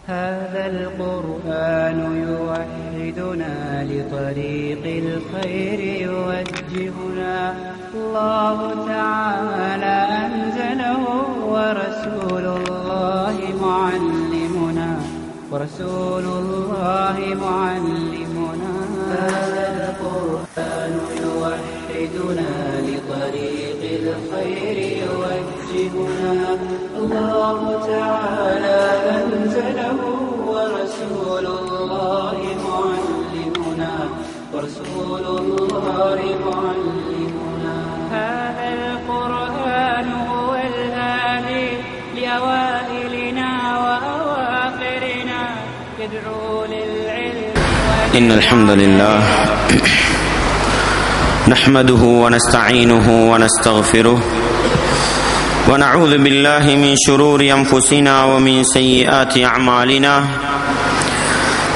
هذا القرآن يوحدنا لطريق الخير يوجهنا الله تعالى أنزله ورسول الله معلمنا هذا القرآن يوحدنا لطريق الخير يوجهنا الله تعالى أنزله ورسول الله معلمنا هذا القرآن هو الهادي لأوائلنا وأواخرنا يدعو للعلم إن الحمد لله نحمده ونستعينه ونستغفره ونعوذ بالله من شرور أنفسنا ومن سيئات أعمالنا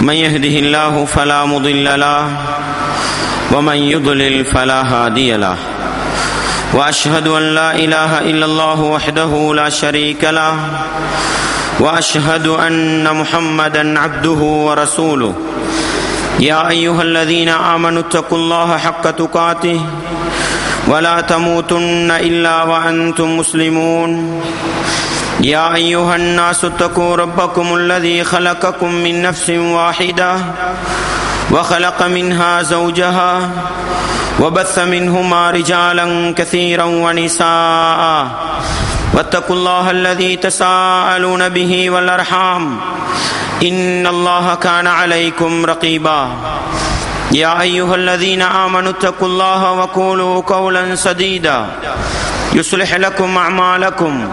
من يهده الله فلا مضل له ومن يضلل فلا هادي له وأشهد أن لا إله إلا الله وحده لا شريك له وأشهد أن محمدا عبده ورسوله يا أيها الذين آمنوا اتقوا الله حق تقاته ولا تموتن إلا وأنتم مسلمون يا أيها الناس اتقوا ربكم الذي خلقكم من نفس واحدة وخلق منها زوجها وبث منهما رجالا كثيرا ونساء واتقوا الله الذي تساءلون به والأرحام إن الله كان عليكم رقيبا يا أيها الذين آمنوا اتقوا الله وقولوا قولا سديدا يصلح لكم أعمالكم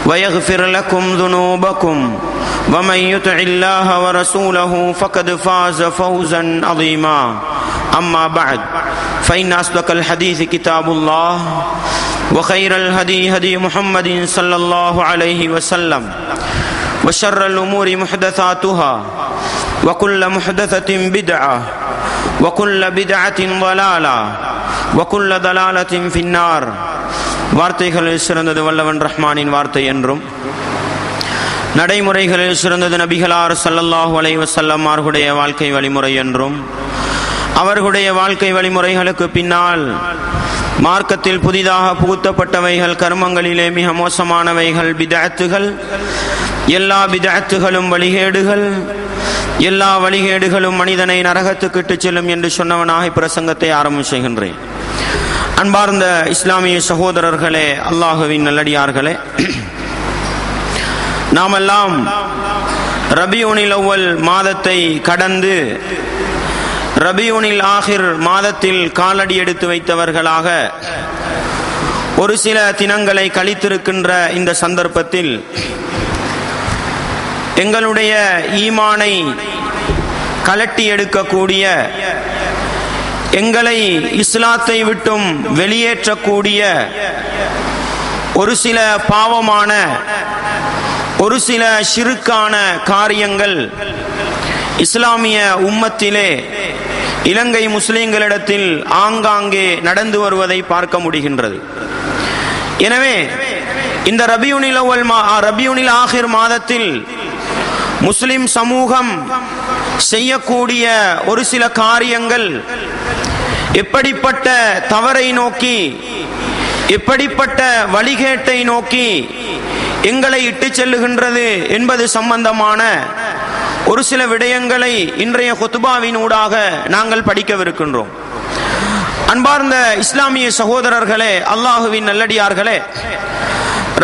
ويغفر لكم ذنوبكم ومن يطع الله ورسوله فقد فاز فوزا عظيما أما بعد فإن أصدق الحديث كتاب الله وخير الهدي هدي محمد صلى الله عليه وسلم وشر الأمور محدثاتها وكل محدثة بدعة وكل بدعة ضلالة وكل ضلالة في النار வார்த்தைகளில் சிறந்தது வல்லவன் ரஹ்மானின் வார்த்தை என்றும் நடைமுறைகளில் சிறந்தது நபிகளார் ஸல்லல்லாஹு அலைஹி வஸல்லம் அவர்களுடைய வாழ்க்கை வழிமுறை என்றும் அவர்களுடைய வாழ்க்கை வழிமுறைகளுக்கு பின்னால் மார்க்கத்தில் புதிதாக புகுத்தப்பட்டவைகள் கர்மங்களிலே மிக மோசமானவைகள் பிதஅத்துகள் எல்லா பிதஅத்துகளும் வழிகேடுகள் எல்லா வழிகேடுகளும் மனிதனை நரகத்துக்கு இட்டுச் செல்லும் என்று சொன்னவனாக பிரசங்கத்தை ஆரம்பம் செய்கின்றேன். அன்பார்ந்த இஸ்லாமிய சகோதரர்களே, அல்லாஹுவின் நல்லடியார்களே, நாமெல்லாம் ரபியுனில் அவ்வல் மாதத்தை கடந்து ரபியுனில் ஆகிர் மாதத்தில் காலடி எடுத்து வைத்தவர்களாக ஒரு சில தினங்களை கழித்திருக்கின்ற இந்த சந்தர்ப்பத்தில் எங்களுடைய ஈமானை கலட்டி எடுக்கக்கூடிய, எங்களை இஸ்லாத்தை விட்டும் வெளியேற்றக்கூடிய ஒரு சில பாவமான, ஒரு சில ஷிர்கான காரியங்கள் இஸ்லாமிய உம்மத்திலே இலங்கை முஸ்லிம்களிடத்தில் ஆங்காங்கே நடந்து வருவதை பார்க்க முடிகின்றது. எனவே இந்த ரபியுனில் ஆகிர் மாதத்தில் முஸ்லிம் சமூகம் செய்யக்கூடிய ஒரு சில காரியங்கள் எப்படிப்பட்ட தவறை நோக்கி, எப்படிப்பட்ட வழிகேட்டை நோக்கி எங்களை இட்டு செல்லுகின்றது என்பது சம்பந்தமான ஒரு சில விடயங்களை இன்றைய குத்பாவின் ஊடாக நாங்கள் படிக்கவிருக்கின்றோம். அன்பார்ந்த இஸ்லாமிய சகோதரர்களே, அல்லாஹுவின் நல்லடியார்களே,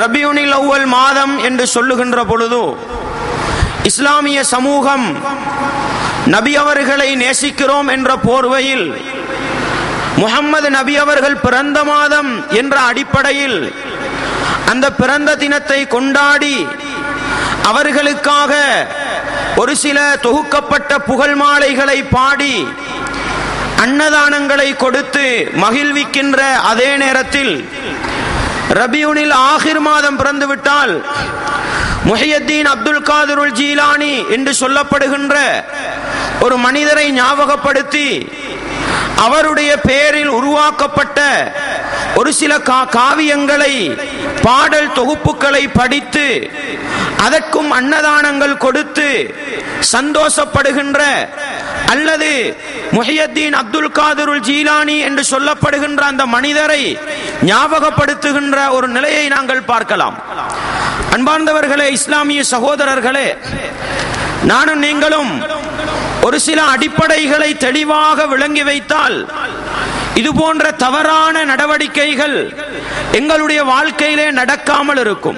ரபியுனில் அவ்வல் மாதம் என்று சொல்லுகின்ற பொழுது இஸ்லாமிய சமூகம் நபி அவர்களை நேசிக்கிறோம் என்ற போர்வையில் முஹம்மது நபி அவர்கள் பிறந்த மாதம் என்ற அடிப்படையில் அந்த பிறந்த தினத்தை கொண்டாடி அவர்களுக்காக ஒரு சில தொகுக்கப்பட்ட புகழ் மாலைகளை பாடி அன்னதானங்களை கொடுத்து மகிழ்விக்கின்ற அதே நேரத்தில் ரபியுனில் ஆகிர் மாதம் பிறந்துவிட்டால் முஹியத்தீன் அப்துல் காதிருல் ஜீலானி என்று சொல்லப்படுகின்ற ஒரு மனிதரை ஞாபகப்படுத்தி அவருடைய பெயரில் உருவாக்கப்பட்ட ஒரு சில காவியங்களை, பாடல் தொகுப்புகளை படித்து அதற்கும் அன்னதானங்கள் கொடுத்து சந்தோஷப்படுகின்ற அல்லது முஹியத்தீன் அப்துல் காதிருல் ஜீலானி என்று சொல்லப்படுகின்ற அந்த மனிதரை ஞாபகப்படுத்துகின்ற ஒரு நிலையை நாங்கள் பார்க்கலாம். அன்பார்ந்தவர்களே, இஸ்லாமிய சகோதரர்களே, நானும் நீங்களும் ஒரு சில அடிப்படைகளை தெளிவாக விளங்கி வைத்தால் இது போன்ற தவறான நடவடிக்கைகள் எங்களுடைய வாழ்க்கையிலே நடக்காமல் இருக்கும்.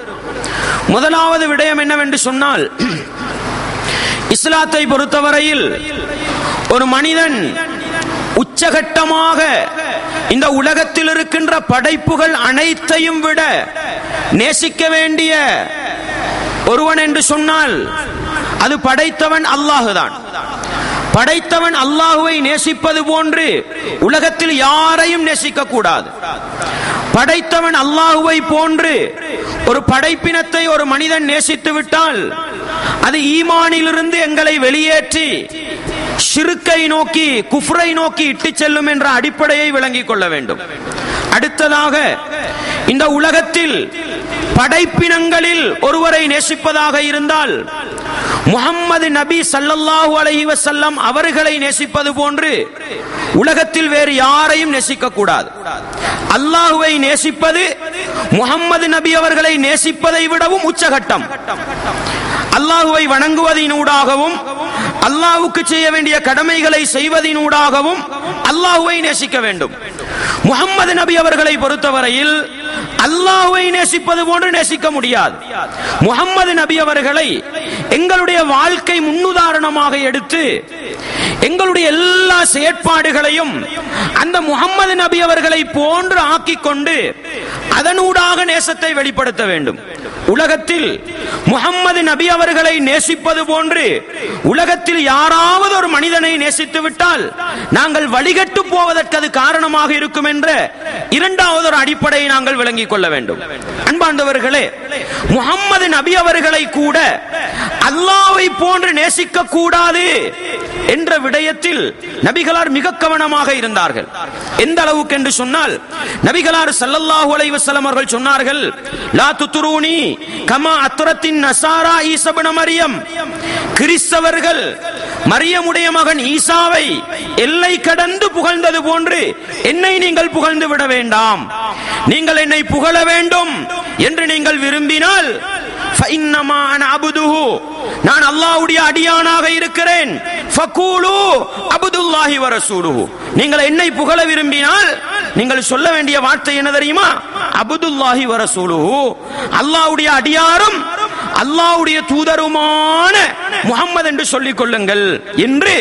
முதலாவது விடயம் என்னவென்று சொன்னால், இஸ்லாத்தை பொறுத்தவரையில் ஒரு மனிதன் உச்சகட்டமாக இந்த உலகத்தில் இருக்கின்ற படைப்புகள் அனைத்தையும் விட நேசிக்க வேண்டிய ஒருவன் என்று சொன்னால் அது படைத்தவன் அல்லாஹுதான். படைத்தவன் அல்லாஹுவை நேசிப்பது போன்று உலகத்தில் யாரையும் நேசிக்க கூடாது. படைத்தவன் அல்லாஹுவை போன்று ஒரு படைப்பினத்தை ஒரு மனிதன் நேசித்து விட்டால் அது ஈமானிலிருந்து எங்களை வெளியேற்றி ஷிர்க்கை நோக்கி, குஃப்ரை நோக்கி இட்டு செல்லும் என்ற அடிப்படையை விளங்கிக் கொள்ள வேண்டும். அடுத்ததாக, இந்த உலகத்தில் படைப்பினங்களில் ஒருவரை நேசிப்பதாக இருந்தால் முஹம்மது நபி ஸல்லல்லாஹு அலைஹி வஸல்லம் அவர்களை நேசிப்பது போன்று உலகத்தில் வேறு யாரையும் நேசிக்க கூடாது. அல்லாஹுவை நேசிப்பது முஹம்மது நபி அவர்களை நேசிப்பதை விடவும் உச்சகட்டம். அல்லாஹுவை வணங்குவதினூடாகவும் அல்லாஹ்வுக்கு செய்ய வேண்டிய கடமைகளை செய்வதினூடாகவும் அல்லாஹுவை நேசிக்க வேண்டும். முஹம்மது நபி அவர்களை பொறுத்தவரையில் அல்லாஹ்வை நேசிப்பது போன்று நேசிக்க முடியாது. முஹம்மது நபி அவர்களை எங்களுடைய வாழ்க்கை முன்னுதாரணமாக எடுத்து எங்களுடைய எல்லா செயற்பாடுகளையும் அந்த முஹம்மது நபி அவர்களை போன்று ஆக்கிக் கொண்டு அதனூடாக நேசத்தை வெளிப்படுத்த வேண்டும். உலகத்தில் முஹம்மது நபி அவர்களை நேசிப்பது போன்று உலகத்தில் யாராவது ஒரு மனிதனை நேசித்து விட்டால் நாங்கள் வழிகட்டு போவதற்கு அது காரணமாக இருக்கும் என்ற இரண்டாவது ஒரு அடிப்படையை நாங்கள் விளங்கிக் கொள்ள வேண்டும். அன்பார்ந்தவர்களே, முஹம்மது நபி அவர்களை கூட அல்லாஹ்வை போன்று நேசிக்க கூடாது என்ற விடயத்தில் நபிகளார் மிக கவனமாக இருந்தார்கள். எந்த அளவுக்கு என்று சொன்னால், நபிகளார் ஸல்லல்லாஹு அலைஹி வஸல்லம் அவர்கள் சொன்னார்கள், லா துத்ரூனி கமா அத்ரத்தின் நஸாரா ஈஸா இப்னு மரியம். கிறிஸ்தவர்கள் மரியமுடைய மகன் ஈசாவை எல்லை கடந்து புகழ்ந்தது போன்று என்னை நீங்கள் புகழ்ந்து விட வேண்டாம். நீங்கள் என்னை புகழ வேண்டும் என்று நீங்கள் விரும்பினால் ஃபஇன்னமா அன அப்துஹு, நான் அல்லாஹ்வுடைய அடியானாக இருக்கிறேன். ஃபகூலு அப்துல்லாஹி வ ரசூலுஹு, நீங்கள் என்னை புகழ விரும்பினால் நீங்கள் சொல்ல வேண்டிய வார்த்தை என்ன தெரியுமா? அப்துல்லாஹி வ ரசூலுஹு, அல்லாஹ்வுடைய அடியாரும் அல்லாஹ்வுடைய தூதருமான முஹம்மது என்று சொல்லிக் கொள்ளுங்கள் என்று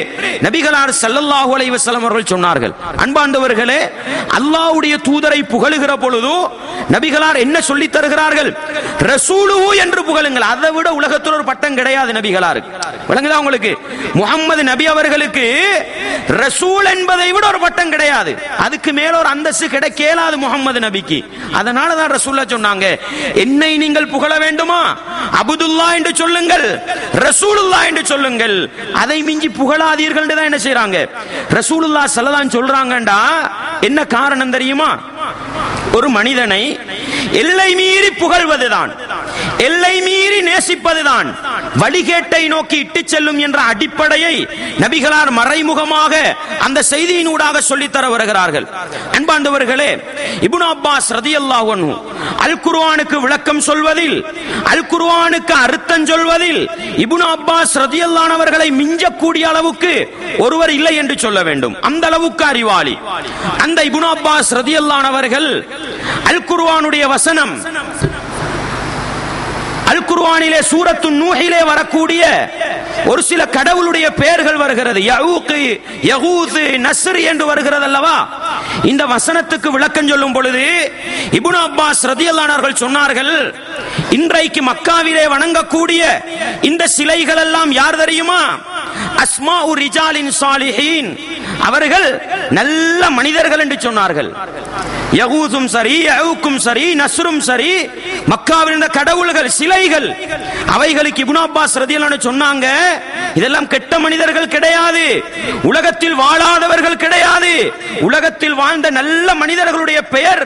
நபிகளார் ஸல்லல்லாஹு அலைஹி வஸல்லம் அவர்கள் சொன்னார்கள். அன்பார்ந்தவர்களே, அல்லாஹ்வுடைய தூதரை புகழுகிற பொழுது நபிகளார் என்ன சொல்லி தருகிறார்கள்? ரசூலுஹு என்று புகழுங்கள். அதை விட உலகத்தில் ஒரு பட்டம் கிடையாது நபிகளாருக்கு. விளங்குதா உங்களுக்கு? முஹம்மது நபி அவர்களுக்கு ரசூல் என்பதை விட ஒரு பட்டம் கிடையாது. அதுக்கு மேல ஒரு அந்தஸ்து கிடைக்கலாது முஹம்மது நபிக்கு. அதனால தான் ரசூலுல்லாஹ் சொன்னாங்க, என்னை நீங்கள் புகழ வேண்டுமா அப்துல்லாஹ் என்று சொல்லுங்கள், ரசூலுல்லாஹ் என்று சொல்லுங்கள். அதை மிஞ்சி புகழாதீர்கள் என்று தான் என்ன செய்றாங்க ரசூலுல்லாஹ் ஸல்லல்லாஹு அலைஹி சொல்றாங்கடா. என்ன காரணம் தெரியுமா? ஒரு மனிதனை எல்லை மீறி புகழ்வதுதான், எல்லை மீறி நேசிப்பதுதான் வழிகேட்டை நோக்கி இட்டு செல்லும் என்ற அடிப்படையை நபிகளார் மறைமுகமாக அந்த செய்தியினூடாக சொல்லித்தர வருகிறார்கள். அன்பார்ந்தவர்களே, இப்னு அப்பாஸ் ரலியல்லாஹு அன்ஹு அல் குர்ஆனுக்கு விளக்கம் சொல்வதில், அல் குர்ஆனுக்கு அர்த்தம் சொல்வதில் இப்னு அப்பாஸ் ரலியல்லாஹு அன்ஹு அவர்களை மிஞ்சக்கூடிய அளவுக்கு ஒருவர் இல்லை என்று சொல்ல வேண்டும். அந்த அளவுக்கு அறிவாளி அந்த இப்னு அப்பாஸ் ரலியல்லாஹு அன்ஹு அவர்கள் அல் குர்ஆனுடைய வசனம், அல் குர்ஆனிலே சூரத்து நூஹிலே வரக்கூடிய ஒரு சில கடவுளுடைய பெயர்கள் வருகிறது. யஊக், யகூத், நஸ்ர் என்று வருகிறது அல்லவா? இந்த வசனத்துக்கு விளக்கம் சொல்லும் பொழுது இப்னு அப்பாஸ் ரலியல்லாஹு அன்ஹு அவர்கள் சொன்னார்கள், இன்றைக்கு மக்காவிலே வணங்கக்கூடிய இந்த சிலைகள் எல்லாம் யார் தெரியுமா? அஸ்மாஉ ரிஜாலின் சாலிஹீன், அவர்கள் நல்ல மனிதர்கள் என்று சொன்னார்கள். யகூதும் சரி, யஊக்கும் சரி, நஸ்ரும் சரி, மக்காவில் இருந்த கடவுள்கள், சிலைகள், அவைகளுக்கு இப்னு அப்பாஸ் ரலியல்லாஹு அன்ஹு சொன்னாங்க, இதெல்லாம் கெட்ட மனிதர்கள் கிடையாது, உலகத்தில் வாழாதவர்கள் கிடையாது, உலகத்தில் வாழ்ந்த நல்ல மனிதர்களுடைய பெயர்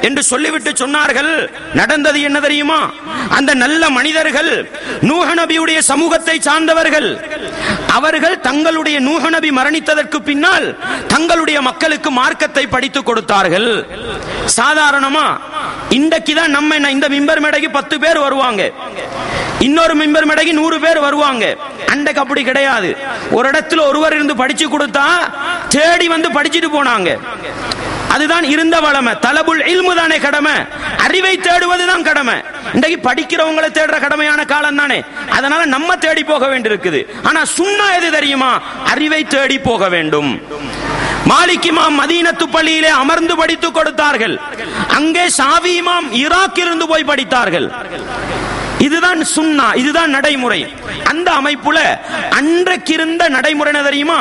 என்று சொல்லிவிட்டு சொன்னார்கள். நடந்தது என்ன தெரியுமா? அந்த நல்ல மனிதர்கள் நூஹ் நபியுடைய சமூகத்தை சார்ந்தவர்கள். அவர்கள் தங்களுடைய நூஹ் நபி மரணித்ததற்கு பின்னால் தங்களுடைய மக்களுக்கு மார்க்கத்தை படித்துக் கொடுத்தார்கள். சாதாரணமா இன்றைக்குதான் நம்ம இந்த மிம்பர் மேடைக்கு 10 பேர் வருவாங்க, இன்னொரு மிம்பர் மேடைக்கு 100 பேர் வருவாங்க. அன்றைக்கு அப்படி கிடையாது. ஒரு இடத்துல ஒருவர் இருந்து படிச்சு கொடுத்தா தேடி வந்து படிச்சுட்டு போனாங்க. அதுதான் இருந்த வளமை. தலபுல் இல்மு தானே கடமை, அறிவை தேடுவதுதான் கடமை. இன்றைக்கு படிக்கிறவங்களை தேடுற கடமையான காலம் தானே, அதனால நம்ம தேடி போக வேண்டியிருக்குது. ஆனா சுன்னா எது தெரியுமா? அறிவை தேடி போக வேண்டும். மாலிக் இமாம் மதீனத்து பள்ளியிலே அமர்ந்து படித்துக் கொடுத்தார்கள். அங்கே ஷாஃபி இமாம் ஈராக்கிலிருந்து போய் படித்தார்கள். இதுதான் சுன்னா, இதுதான் நடைமுறை. அந்த அமைப்புல அன்றைக்கு இருந்த நடைமுறை தெரியுமா?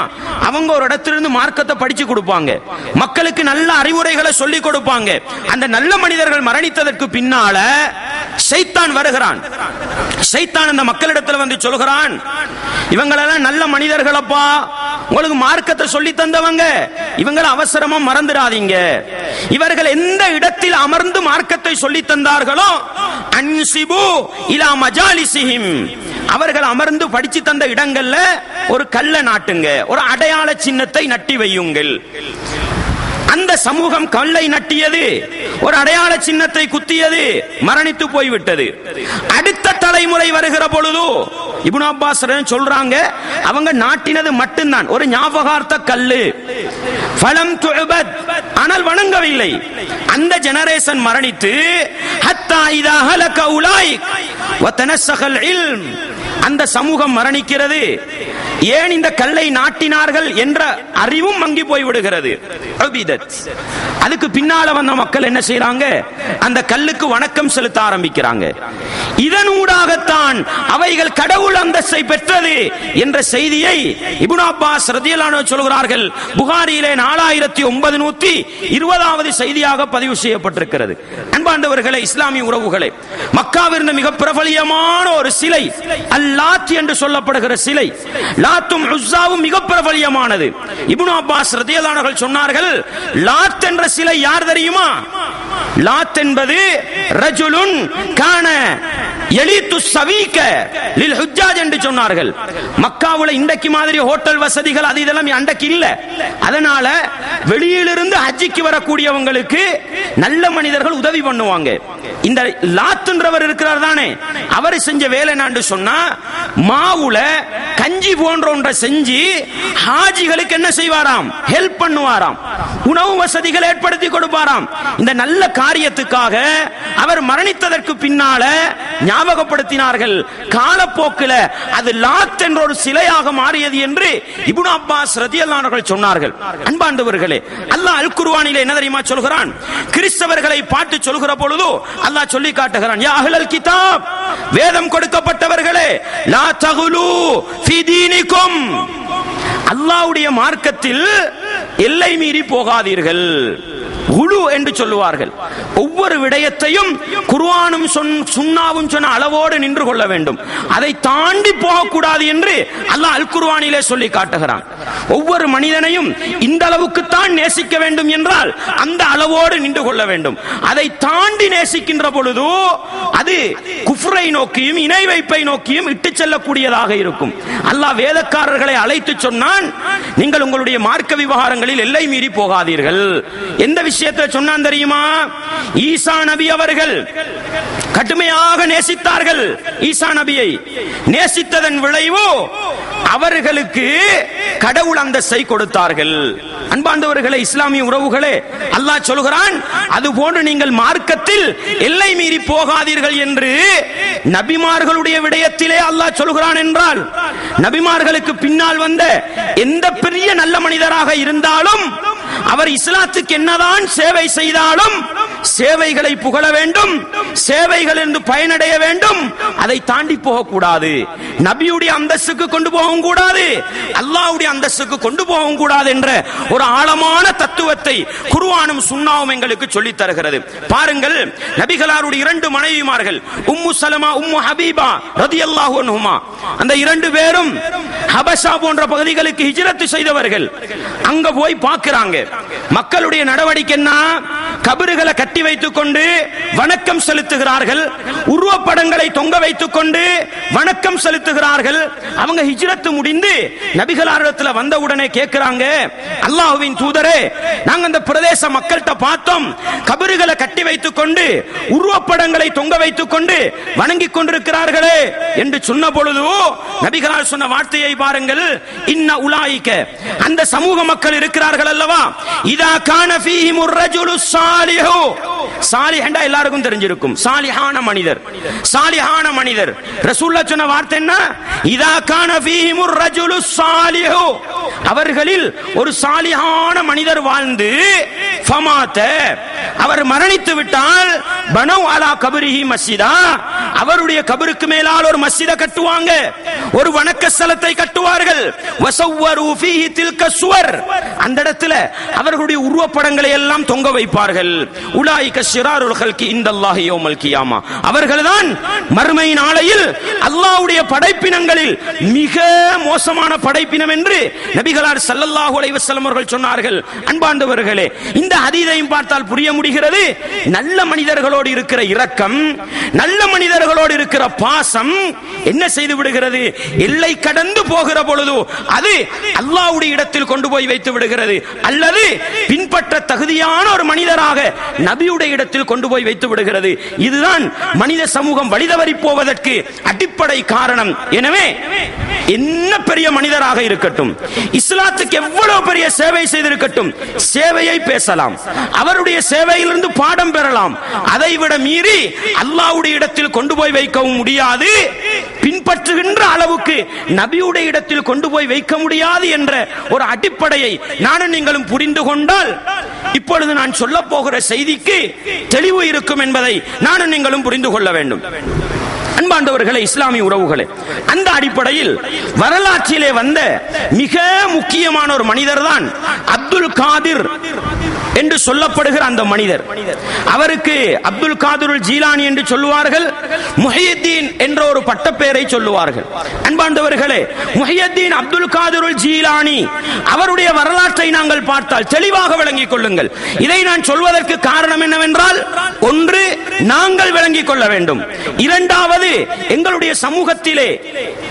அவங்க ஒரு இடத்திலிருந்து மார்க்கத்தை படிச்சு கொடுப்பாங்க, மக்களுக்கு நல்ல அறிவுரைகளை சொல்லி கொடுப்பாங்க. அந்த நல்ல மனிதர்கள் மரணித்ததற்கு பின்னால ஷைத்தான் வருகிறான். ஷைத்தான் அந்த மக்களிடத்தில் வந்து சொல்கிறான், இவங்களெல்லாம் நல்ல மனிதர்களப்பா, உங்களுக்கு மார்க்கத்தை சொல்லி தந்தவங்க, இவங்களை அவசரமா மறந்துடாதீங்க. இவர்கள் எந்த இடத்தில் அமர்ந்து மார்க்கத்தை சொல்லி தந்தார்களோ அன்சிபு இலா மஜாலிசிஹிம், அவர்கள் அமர்ந்து படிச்சு தந்த இடங்கள்ல ஒரு கல்லை நாட்டுங்க, ஒரு அடையாள சின்னத்தை நட்டி வையுங்கள். அந்த சமூகம் கல்லை நட்டியது, ஒரு அடையாள சின்னத்தை குத்தியது, மரணித்து போய்விட்டது. அடுத்த தலைமுறை வருகிற பொழுது இப்னு அப்பாஸ் சொல்றாங்க, அவங்க நாட்டினது மட்டும்தான் ஒரு ஞாபகார்த்த கல்லு, ஃபலம் துஅபத், ஆனால் வணங்கவில்லை. அந்த ஜெனரேஷன் மரணித்து ஹத்தா இதா ஹலக உலாயிக் வ தனஸகல் இல்ம், அந்த சமூகம் மரணிக்கிறது. ஏன் இந்த கல்லை நாட்டினார்கள் என்ற அறிவும் மங்கி போய் விடுகிறது. அதுக்கு பின்னால வந்த மக்கள் என்ன செய்யறாங்க? அந்த கல்லுக்கு வணக்கம் செலுத்த ஆரம்பிக்கிறாங்க. இதனூடாகத்தான் அவைகள் கடவுள் அந்தஸ்தை பெற்றது என்ற செய்தியை இப்னு அப்பாஸ் ரலியல்லாஹு அன்ஹு சொல்கிறார்கள். புகாரியிலே 4920வது செய்தியாக பதிவு செய்யப்பட்டிருக்கிறது. அன்பார்ந்தவர்களே, இஸ்லாமிய உறவுகளே, மக்காவிலிருந்து மிக பிரபலியமான ஒரு சிலை அல்லாத் என்று சொல்லப்படுகிற சிலை, லாத்தும் உஸ்ஸாவும் மிக பிரபலியமானது. இப்னு அப்பாஸ் ரலியல்லாஹு அன்ஹு சொன்னார்கள், லாத் என்ற சிலை யார் தெரியுமா? லாத் என்பது ரஜுலுன் கான எலித்து சவீக லில் ஹுஜ்ஜாஜ் என்று சொன்னார்கள். மக்காவுல இன்றைக்கு மாதிரி ஹோட்டல் வசதிகள் அது இதெல்லாம் அன்றைக்கு இல்ல. அதனால வெளியிலிருந்து ஹஜ்ஜிக்கு வரக்கூடியவங்களுக்கு நல்ல மனிதர்கள் உதவி பண்ணுவாங்க. இந்த லாத்ன்றவர் இருக்கிறார் தானே, அவர் செஞ்ச வேலை என்னன்னு சொன்னா, மாவுல கஞ்சி போன்ற ஒன்றை செஞ்சு ஹாஜிகளுக்கு என்ன செய்வாராம்? ஹெல்ப் பண்ணுவாராம், உணவு வசதிகள் ஏற்படுத்தி கொடுப்பாராம். இந்த நல்ல காரியத்துக்காக அவர் மரணித்ததற்கு பின்னால ஞாபகப்படுத்தினார்கள். காலப்போக்கில் அது லாத் என்ற ஒரு சிலையாக மாறியது என்று இப்னு அப்பாஸ் ரலியல்லாஹு அன்ஹு சொன்னார்கள். அன்பார்ந்தவர்களே, அல்லாஹ் அல் குர்ஆனிலே என்ன தெரியுமா சொல்கிறான்? கிறிஸ்தவர்களை பாட்டு சொல்கிற பொழுது அல்லாஹ் சொல்லி காட்டுகிறான், யா அஹ்லல் கிதாப், வேதம் கொடுக்கப்பட்டவர்களே, லா தகுலு ஃபீ தீனிக்கும், அல்லாஹ்வுடைய மார்க்கத்தில் எல்லை மீறி போகாதீர்கள். குலு என்று சொல்லுவார்கள். ஒவ்வொரு விடயத்தையும் குர்ஆனும் சுன்னாவும் சொன்ன அளவோடு நின்று கொள்ள வேண்டும், அதை தாண்டி போகக்கூடாது என்று அல்லாஹ் அல் குர்ஆனிலே சொல்லி காட்டுகிறான். ஒவ்வொரு மனிதனையும் இந்த அளவுக்கு தான் நேசிக்க வேண்டும் என்றால் அந்த அளவோடு நின்று கொள்ள வேண்டும். அதை தாண்டி நேசிக்கின்ற பொழுது அது குஃப்ரை நோக்கியும் இணை வைப்பை நோக்கியும் இட்டு செல்லக்கூடியதாக இருக்கும். அல்லாஹ் வேதக்காரர்களை அழைத்து சொன்னான், நீங்கள் உங்களுடைய மார்க்க விவகாரங்களில் எல்லை மீறி போகாதீர்கள். எந்த விஷயத்தை சொன்னான் தெரியுமா? ஈசா நபி அவர்கள் கடுமையாக நேசித்தார்கள். ஈசா நபியை நேசித்ததன் விளைவு அவர்களுக்கு கடவுள் அந்தஸ்தை கொடுத்தார்கள். அன்பார்ந்தவர்களே, இஸ்லாமிய உறவுகளே, அல்லாஹ் சொல்கிறான், அதுபோன்று நீங்கள் மார்க்கத்தில் எல்லை மீறி போகாதீர்கள் என்று நபிமார்களுடைய விடயத்திலே அல்லாஹ் சொல்கிறான் என்றால், நபிமார்களுக்கு பின்னால் வந்த எந்த பெரிய நல்ல மனிதராக இருந்தாலும் அவர் இஸ்லாத்துக்கு என்னதான் சேவை செய்தாலும் சேவைகளை புகழ வேண்டும், சேவைகள் என்று பயனடைய வேண்டும். அதை தாண்டி போகக்கூடாது. நபியுடைய அந்தஸ்துக்கு கொண்டு போகவும் கூடாது, அல்லாஹ்வுடைய அந்தஸ்துக்கு கொண்டு போகவும் கூடாது என்ற ஒரு ஆழமான தத்துவத்தை குர்ஆனும் சுன்னாவும் எங்களுக்கு சொல்லித் தருகிறது. பாருங்கள், நபிகளாருடைய 2 மனைவிமார்கள் உம்மு சலமா, உம்மு ஹபீபா ரலியல்லாஹு அன்ஹுமா, அந்த 2 பேரும் ஹபஷா போன்ற பகுதிகளுக்கு ஹிஜ்ரத் செய்தவர்கள். அங்க போய் பார்க்கிறாங்க, மக்களுடைய நடவடிக்கை என்ன? கபறுகளை கட்டி வைத்துக் கொண்டு வணக்கம் செலுத்துகிறார்கள், உருவப்படங்களை தொங்க வைத்துக் கொண்டு வணக்கம் செலுத்துகிறார்கள். அவங்க ஹிஜ்ரத் முடிந்து நபிகளாரிடத்தில் வந்தவுடனே கேட்கிறாங்க, அல்லாஹ்வின் தூதரே, நாங்க அந்த பிரதேச மக்கள்கிட்ட பார்த்தோம், கபறுகளை கட்டி வைத்துக் கொண்டு உருவப்படங்களை தொங்க வைத்துக் கொண்டு வணங்கிக் கொண்டிருக்கிறார்களே என்று சொன்ன பொழுது நபிகளார் சொன்ன வார்த்தையை பாருங்கள், இன்ன உலாயிக, அந்த சமூக மக்கள் இருக்கிறார்கள் அல்லவா, இதா கான ஃபீஹிமுர் ரஜுலு சாலிஹு, சாலிஹ் என்றா எல்லாருக்கும் தெரிஞ்சிருக்கும், சாலிஹான மனிதர், சாலிஹான மனிதர். ரசூலுல்லாஹ் சொன்ன வார்த்தை என்ன? இதா கான ஃபீஹிமுர் ரஜுலு சாலிஹு, அவர்களில் ஒரு சாலிஹான மனிதர் வாழ்ந்து ஃபமாத, அவர் மரணித்து விட்டால், பனவ் அலா கபரிஹி மஸ்ஜிதா, அவருடைய கபருக்கு மேலால் ஒரு மஸ்ஜிதை கட்டுவாங்க, ஒரு வணக்க ஸ்தலத்தை கட்டுவார்கள். வஸவ்வரு ஃபீஹி தில்க சுவர், அந்த இடத்துல அவர்களுடைய உருவப்படங்களை எல்லாம் தொங்க வைப்பார்கள். உலாயிக ஷிராருல் ஹல்கி இன்தல்லாஹி யௌமல் கியாமா, அவர்கள்தான் மறுமை நாளையில் அல்லாஹ்வுடைய படைப்பினங்களில் மிக மோசமான படைப்பினம் என்று நபிகளார் ஸல்லல்லாஹு அலைஹி வஸல்லம் அவர்கள் சொன்னார்கள். அன்பார்ந்தவர்களே, இந்த ஹதீஸையும் பார்த்தால் புரிய முடிகிறது, நல்ல மனிதர்களோடு இருக்கிற இரக்கம், நல்ல மனிதர்களோடு இருக்கிற பாசம் என்ன செய்து விடுகிறது? எல்லை கடந்து போகிற பொழுது அது அல்லாஹ்வுடைய இடத்தில் கொண்டு போய் வைத்து விடுகிறது, அல்லது பின்பற்ற தகுதியான ஒரு மனிதராக நபியுடைய இடத்தில் கொண்டு போய் வைத்து விடுகிறது. இதுதான் மனித சமூகம் வழிதவறி போவதற்கு அடிப்படை காரணம். எனவே என்ன பெரிய மனிதராக இருக்கட்டும், இஸ்லாத்துக்கு எவ்வளவு பெரிய சேவை செய்திருக்கட்டும், சேவையை பேசலாம், அவருடைய சேவையிலிருந்து பாடம் பெறலாம். அதைவிட மீறி அல்லாஹ்வுடைய இடத்தில் கொண்டு போய் வைக்கவும் முடியாது, பின்பற்றுகின்ற அளவுக்கு நபியுடைய இடத்தில் கொண்டு போய் வைக்க முடியாது என்ற ஒரு அடிப்படையை நானும் நீங்களும் புரிந்து கொண்டால் இப்பொழுது நான் சொல்ல போகிற செய்திக்கு தெளிவு இருக்கும் என்பதை நானும் நீங்களும் புரிந்து கொள்ள வேண்டும். அன்பாண்டவர்களே, இஸ்லாமிய உறவுகளே, அந்த அடிப்படையில் வரலாற்றிலே வந்த மிக முக்கியமான ஒரு மனிதர் தான் அப்துல் காதிர் என்று சொல்லப்படுகிற அந்த மனிதர். அவருக்கு அப்துல் காதிருல் ஜீலானி என்று சொல்லுவார்கள், முஹியுத்தீன் என்ற ஒரு பட்டப்பெயரை சொல்லுவார்கள். அன்பாண்டவர்களே, முஹியுத்தீன் அப்துல் காதிருல் ஜீலானி அவருடைய வரலாற்றை நாங்கள் பார்த்தால் தெளிவாக விளங்கிக் கொள்ளுங்கள். இதை நான் சொல்வதற்கு காரணம் என்னவென்றால், ஒன்று, நாங்கள் விளங்கிக் கொள்ள வேண்டும், இரண்டாவது, எங்களுடைய சமூகத்திலே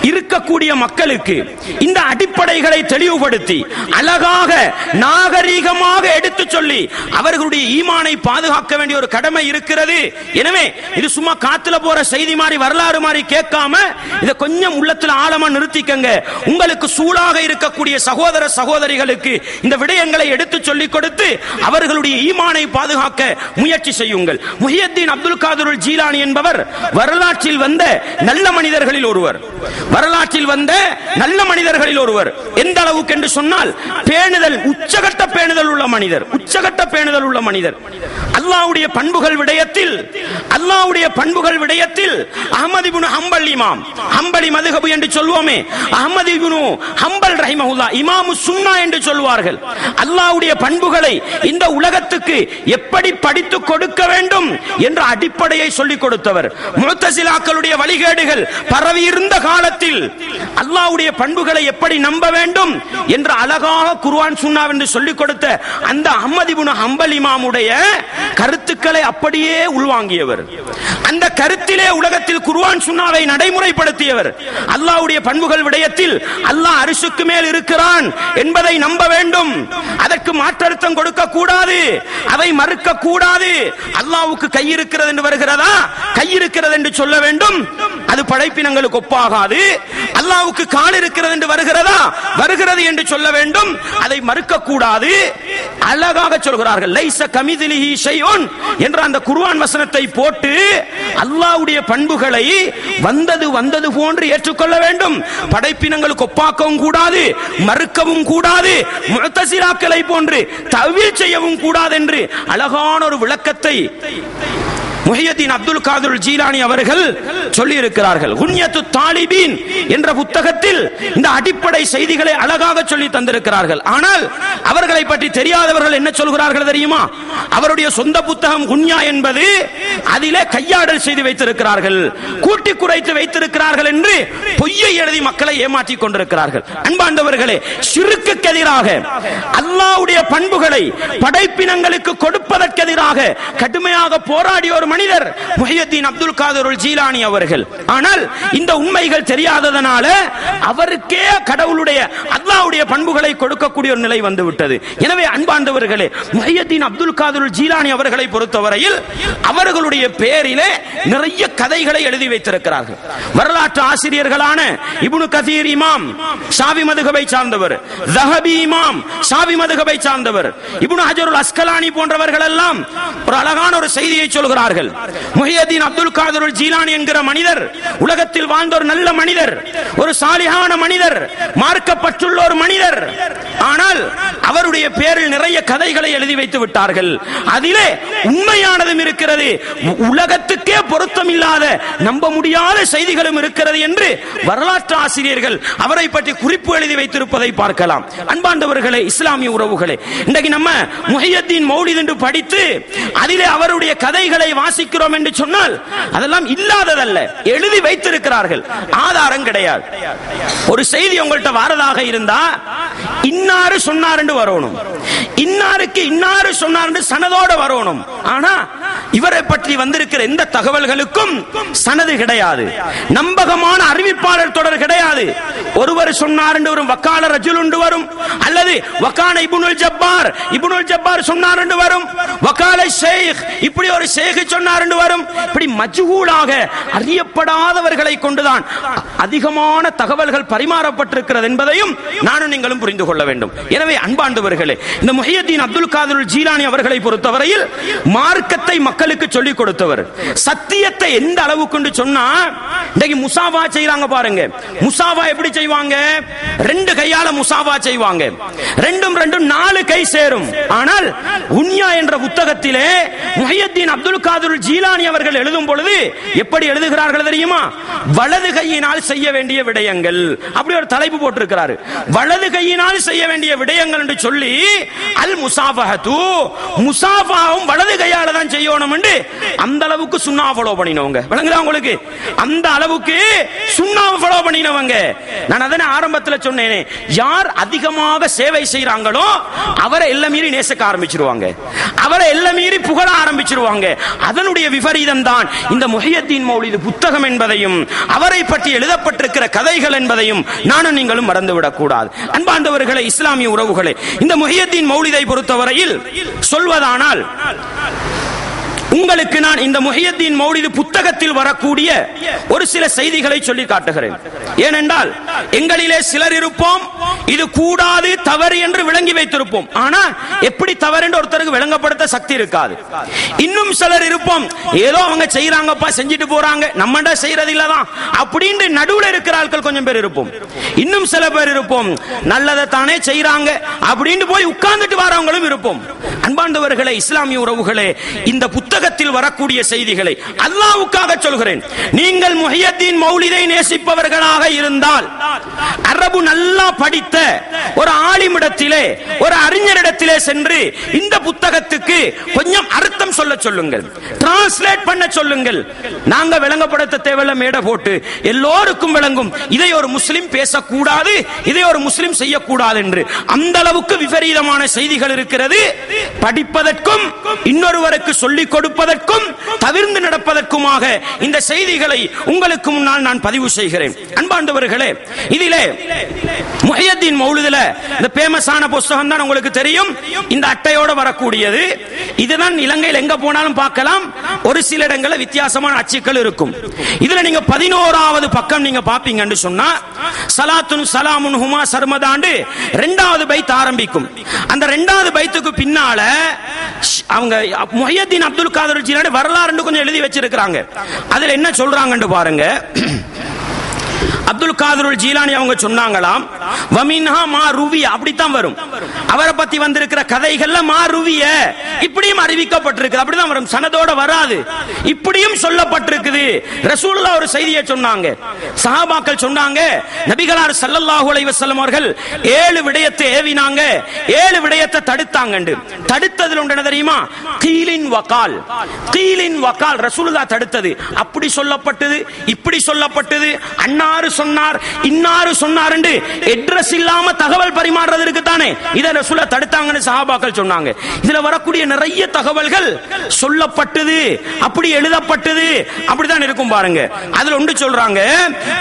இருக்கக்கூடிய மக்களுக்கு இந்த அடிப்படைகளை தெளிவுபடுத்தி அழகாக நாகரீகமாக எடுத்து சொல்லி அவர்களுடைய ஈமானை பாதுகாக்க வேண்டிய ஒரு கடமை இருக்கிறது. எனவே இது சும்மா காத்துல போற செய்தி மாதிரி, வரலாறு மாதிரி கேட்காம இதை கொஞ்சம் உள்ளத்துல ஆழமா நிறுத்திக்கங்க. உங்களுக்கு சூழாக இருக்கக்கூடிய சகோதர சகோதரிகளுக்கு இந்த விடயங்களை எடுத்து சொல்லிக் கொடுத்து அவர்களுடைய ஈமானை பாதுகாக்க முயற்சி செய்யுங்கள். முஹியுத்தீன் அப்துல் காதிருல் ஜீலானி என்பவர் வரலாற்றில் வந்த நல்ல மனிதர்களில் ஒருவர், வரலாற்றில் வந்த நல்ல மனிதர்களில் ஒருவர். எந்த அளவுக்கு என்று சொன்னால், பேணுதல், உச்சகட்ட பேணுதல் உள்ள மனிதர், உச்சகட்ட பேணுதல் உள்ள மனிதர். அல்லாஹ்வுடைய பண்புகள் விடயத்தில், அல்லாஹ்வுடைய பண்புகள் விடயத்தில் அஹ்மத் இப்னு ஹம்பல் இமாம், ஹம்பலி மதுஹப் என்று சொல்வோமே, அஹ்மத் இப்னு ஹம்பல் ரஹிமஹுல்லாஹ் இமாமு சுன்னா என்று சொல்வார்கள். அல்லாஹ்வுடைய பண்புகளை இந்த உலகத்துக்கு எப்படி படித்து கொடுக்க வேண்டும் என்ற அடிப்படையை சொல்லிக் கொடுத்தவர். முஅ்தஸிலாக்களுடைய வழிகேடுகள் பரவி இருந்த காலத்தில் அல்லாஹ்வுடைய பண்புகளை எப்படி நம்ப வேண்டும் என்ற அழகாக குர்ஆன் சுன்னா என்று சொல்லிக் கொடுத்த அந்த அஹ்மத் இப்னு ஹம்பல் இமாமுடைய கருத்துக்களை அப்படியே உள்வாங்கியவர். அந்த கருத்திலே உலகத்தில் குர்ஆன் சுன்னாவை நடைமுறைப்படுத்தியவர். அல்லாஹ்வுடைய பண்புகள் விடயத்தில் அல்லாஹ் அரிசுக்கு மேல் இருக்கிறான் என்பதை நம்ப வேண்டும், அதற்கு மாற்றர்த்தம் கொடுக்க கூடாது, அதை மறுக்க கூடாது. அல்லாஹ்வுக்கு கை இருக்கிறது என்று வருகிறதா, கை இருக்கிறது என்று சொல்ல வேண்டும், அது படைப்பினங்களுக்கு ஒப்பாகாது. அல்லாஹ்வுக்கு கால் இருக்கிறது என்று வருகிறதா, வருகிறது என்று சொல்ல வேண்டும், அதை மறுக்க கூடாது. அழகாக சொல்கிறார்கள். லைஸ கமிதிலிஹி ஷைஉன் என்ற அந்த குர்ஆன் வசனத்தை போட்டு அல்லாஹ்வுடைய பண்புகளை வந்தது போன்று ஏற்றுக்கொள்ள வேண்டும். படைப்பினங்களுக்கு ஒப்பாக்கவும் கூடாது, மறுக்கவும் கூடாது, முஅ்தஸிலாக்களை போன்று தஅவீல் செய்யவும் கூடாது என்று அழகான ஒரு விளக்கத்தை முஹியத்தீன் அப்துல் காதிர் ஜீலானி அவர்கள் சொல்லி இருக்கிறார்கள். குன்யத்து தாலிபீன் என்ற புத்தகத்தில் இந்த அடிப்படை செய்திகளை அழகாக சொல்லி தந்திருக்கிறார்கள். ஆனால் அவர்களை பற்றி தெரியாதவர்கள் என்ன சொல்கிறார்கள் தெரியுமா? அவருடைய சொந்த புத்தகம் குன்யா என்பது அதிலே கையாடல் செய்து வைத்திருக்கிறார்கள், கூட்டி குறைத்து வைத்திருக்கிறார்கள் என்று பொய்யை எழுதி மக்களை ஏமாற்றிக் கொண்டிருக்கிறார்கள். அன்பாண்டவர்களே, ஷிர்க்குக்கு எதிராக அல்லாஹ்வுடைய பண்புகளை படைப்பினங்களுக்கு கொடுப்பதற்கு எதிராக கடுமையாக போராடிய ஒரு மனிதர் முஹியத்தீன் அப்துல் காதிர் ஜீலானி அவர்கள். ஆனால் இந்த உண்மைகள் தெரியாததனால அவருக்கே கடவுளுடைய அல்லாஹ்வுடைய பண்புகளை கொடுக்கக்கூடிய ஒரு நிலை வந்துவிட்டது. எனவே அன்பாண்டவர்களே, முஹியத்தீன் அப்துல் காதிர் ஜீலானி அவர்களை பொறுத்தவரையில் அவர்களுடைய பெயரிலே நிறைய கதைகளை எழுதி வைத்திருக்கிறார்கள். வரலாற்று ஆசிரியர்களான இப்னு கதீர் இமாம் ஷாஃபி மதுஹபை சார்ந்தவர், ஸஹபி இமாம் ஷாஃபி மதுஹபை சார்ந்தவர், இப்னு ஹஜருல் அஸ்கலானி போன்றவர்கள் எல்லாம் ஒரு அழகான ஒரு செய்தியை சொல்கிறார்கள். முஹியத்தீன் அப்துல் காதிர் ஜீலானி என்கிற மனிதர் உலகத்தில் வாழ்ந்த ஒரு நல்ல மனிதர், ஒரு சாலிஹான மனிதர், மார்க்கப்பட்டுள்ள ஒரு மனிதர். ஆனால் அவருடைய பெயரில் நிறைய கதைகளை எழுதி வைத்து விட்டார்கள். அதிலே உண்மையானதும் இருக்கிறது, உலகத்துக்கே பொருத்தமில்லாத நம்ப முடியாத செய்திகளும் இருக்கிறது என்று வரலாற்று ஆசிரியர்கள் அவரை பற்றி குறிப்பு எழுதி வைத்திருப்பதை பார்க்கலாம். அன்பாண்டவர்களே, இஸ்லாமிய உறவுகளே, இன்றைக்கு நம்ம முஹியத்தீன் மௌலித் என்று படித்து அதிலே அவருடைய கதைகளை வாசிக்கிறோம் என்று சொன்னால் அதெல்லாம் இல்லாததல்ல, எழுதி வைத்திருக்கிறார்கள், ஆதாரம் கிடையாது. ஒரு செய்தி உங்கள்கிட்ட வாரதாக இருந்தா இன்னாரு சொன்னார் என்று வரணும், இன்னாருக்கு இன்னாரு சொன்னார் என்று சனதோட வரணும். ஆனா இவரை பற்றி வந்திருக்கிற எந்த தகவல்களுக்கும் சனது கிடையாது, நம்பகமான அறிவிப்பாளர் தொடர் கிடையாது. ஒருவர் சொன்னார் என்று வரும், வக்கால ரஜுல் என்று வரும், அல்லது வக்கான இப்னுல் ஜப்பார் சொன்னார் என்று வரும், வக்கால ஷேக் இப்படி ஒரு ஷேக் சொன்னார் என்று வரும். இப்படி மஜ்ஹூலாக அறியப்படாதவர்களை கொண்டுதான் அதிகமான தகவல்கள் பரிமாறப்பட்டிருக்கிறது என்பதையும் நானும் நீங்களும் புரிந்து கொள்ள வேண்டும். எனவே அன்பாண்டவர்களே, இந்த முஹியத்தீன் அப்துல் காதிர் ஜீலானி அவர்களை பொறுத்தவரையில் மார்க்கத்தை மக்களுக்கு சொல்லிக் கொடுத்தவர். சத்தியத்தை எந்த அளவுக்கு சொன்னா, இன்னைக்கு முசாவா செய்றாங்க பாருங்க. முசாவா எப்படி செய்வாங்க? ரெண்டு கையால முசாவா செய்வாங்க, ரெண்டும் 4 கை சேரும். ஆனால் குன்யா என்ற புத்தகத்திலே முஹியத்தீன் அப்துல் காதிர் ஜீலானி அவர்கள் எழுதும் பொழுது எப்படி எழுதுகிறார்கள் தெரியுமா? வலது கையினால் செய்ய வேண்டிய விடயங்கள், அப்படி ஒரு தலைப்பு போட்டிருக்கிறார். வலது கையினால் செய்ய வேண்டிய விடயங்கள் என்று சொல்லி அல் முசாஃபஹத்து, முசாஃபாவும் வலது கையால தான் செய்யணும் என்று அந்த அளவுக்கு சுன்னா ஃபாலோ பண்ணினவங்க. விளங்குதா உங்களுக்கு? அந்த அளவுக்கு சுன்னாவை ஃபாலோ பண்ணினவங்க. நான் அதனை ஆரம்பத்தில் சொன்னேனே, யார் அதிகமாக சேவை செய்றாங்களோ அவரை எல்லாம் மீறி நேசிக்க ஆரம்பிச்சிருவாங்க, அவரை எல்லாம் மீறி புகழ ஆரம்பிச்சிருவாங்க. அதனுடைய விபரீதம் தான் இந்த முஹியத்தீன் மௌலித் புத்தகம் என்பதையும் அவரை பற்றி எழுதப்பட்டிருக்கிற கதைகள் என்பதையும் நானும் நீங்களும் மறந்துவிடக் கூடாது. அன்பாண்டவர்களே, இஸ்லாமிய உறவுகளே, இந்த முஹியத்தீன் மௌலிதை பொறுத்தவரையில் சொல்வதானால் உங்களுக்கு நான் இந்த முஹியத்தீன் மௌலித் புத்தகத்தில் வரக்கூடிய ஒரு சில செய்திகளை சொல்லி காட்டுகிறேன். ஏனென்றால் எங்களிலே சிலர் இருப்போம், இது கூடாது தவறு என்று விளங்கி வைத்திருப்போம். ஆனா எப்படி தவறு என்று ஒருத்தருக்கு விளங்கப்படுத்த சக்தி இருக்காது. இன்னும் சிலர் இருப்போம், ஏதோ அவங்க செய்யறாங்கப்பா, செஞ்சுட்டு போறாங்க, நம்மடா செய்யறது இல்லதான் அப்படின்னு நடுவுல இருக்கிற ஆட்கள் கொஞ்சம் பேர் இருப்போம். இன்னும் சில பேர் இருப்போம், நல்லதை தானே செய்யறாங்க அப்படின்னு போய் உட்கார்ந்துட்டு வரவங்களும் இருப்போம். அன்பாண்டவர்களே, இஸ்லாமிய உறவுகளே, இந்த புத்தகத்தில் வரக்கூடிய செய்திகளை அல்லாஹ்வுக்காக சொல்கிறேன். நீங்கள் முஹியத்தீன் மௌலிதை நேசிப்பவர்களாக இருந்தால் அரபு நல்லா படித்த ஒரு ஆலிமிடத்திலே, ஒரு அறிஞரிடத்திலே சென்று இந்த புத்தகத்துக்கு கொஞ்சம் அர்த்தம் சொல்ல சொல்லுங்கள், டிரான்ஸ்லேட் பண்ண சொல்லுங்கள். நாங்க விளங்கப்படுத்த தேவையில்ல, மேடை போட்டு எல்லோருக்கும் விளங்கும், இதை ஒரு முஸ்லிம் பேசக்கூடாது, இதை ஒரு முஸ்லிம் செய்யக்கூடாது என்று. அந்த அளவுக்கு விபரீதமான செய்திகள் இருக்கிறது. படிப்பதற்கும் இன்னொருவருக்கு சொல்லிக் கொடுப்பதற்கும் தவிர்த்து நடப்பதற்குமாக இந்த செய்திகளை உங்களுக்கு முன்னால் நான் பதிவு செய்கிறேன். அன்பாண்டவர்களே, இதிலே முஹியத்தீன் மௌலிதுல இந்த ஃபேமஸான புத்தகம் தான் உங்களுக்கு தெரியும், இந்த அட்டையோட வரக்கூடியது. இதுதான் இலங்கையில் எங்க போனாலும் பார்க்கலாம். ஒரு சில இடங்களில் வித்தியாசமான அச்சுக்கள் இருக்கும். இதுல நீங்க 11வது பக்கம் நீங்க பாப்பீங்கன்னு சொன்னா சலாத்துன் சலாமுன் ஹுமா சர்மதாண்டு இரண்டாவது பைத் ஆரம்பிக்கும். அந்த இரண்டாவது பைத்துக்கு பின்னால அவங்க முஹையத்தீன் அப்துல் காதர் ஜீலானி வரலாறு கொஞ்சம் எழுதி வச்சிருக்காங்க. அதுல என்ன சொல்றாங்கன்னு பாருங்க. அப்துல் காதருல் ஜீலானி அவங்க சொன்னாங்களாம், வமின்ஹா மா ருவிய, அப்படித்தான் வரும். அவரை பத்தி வந்திருக்கிற கதைகள்ல மா ருவிய இப்படியும் அறிவிக்கப்பட்டிருக்கு, அப்படிதான் வரும், சனதோட வராது, இப்படியும் சொல்லப்பட்டிருக்குது. ரசூலுல்லாஹ் ஒரு செய்தியை சொன்னாங்க, சஹாபாக்கள் சொன்னாங்க, நபிகளார் ஸல்லல்லாஹு அலைஹி வஸல்லம் அவர்கள் 7 விடயத்தை ஏவினாங்க, 7 விடயத்தை தடுத்தாங்க. தடுத்ததுல ஒன்று என்ன தெரியுமா? கீலின் வகால். கீலின் வகால் ரசூலுல்லாஹ் தடுத்தது. அப்படி சொல்லப்பட்டது, இப்படி சொல்லப்பட்டது, அன்னாரு சொன்னார், இன்னாரு சொன்னார் என்று அட்ரஸ் இல்லாம தகவல் பரிமாறுறது இருக்கு தானே, இத ரசூலுல்லாஹ் தடுத்தாங்கன்னு சஹாபாக்கள் சொன்னாங்க. இதுல வரக்கூடிய நிறைய தகவல்கள் சொல்லப்பட்டது, அப்படி எழுதப்பட்டது, அப்படிதான் இருக்கும் பாருங்க. அதுல ஒன்று சொல்றாங்க,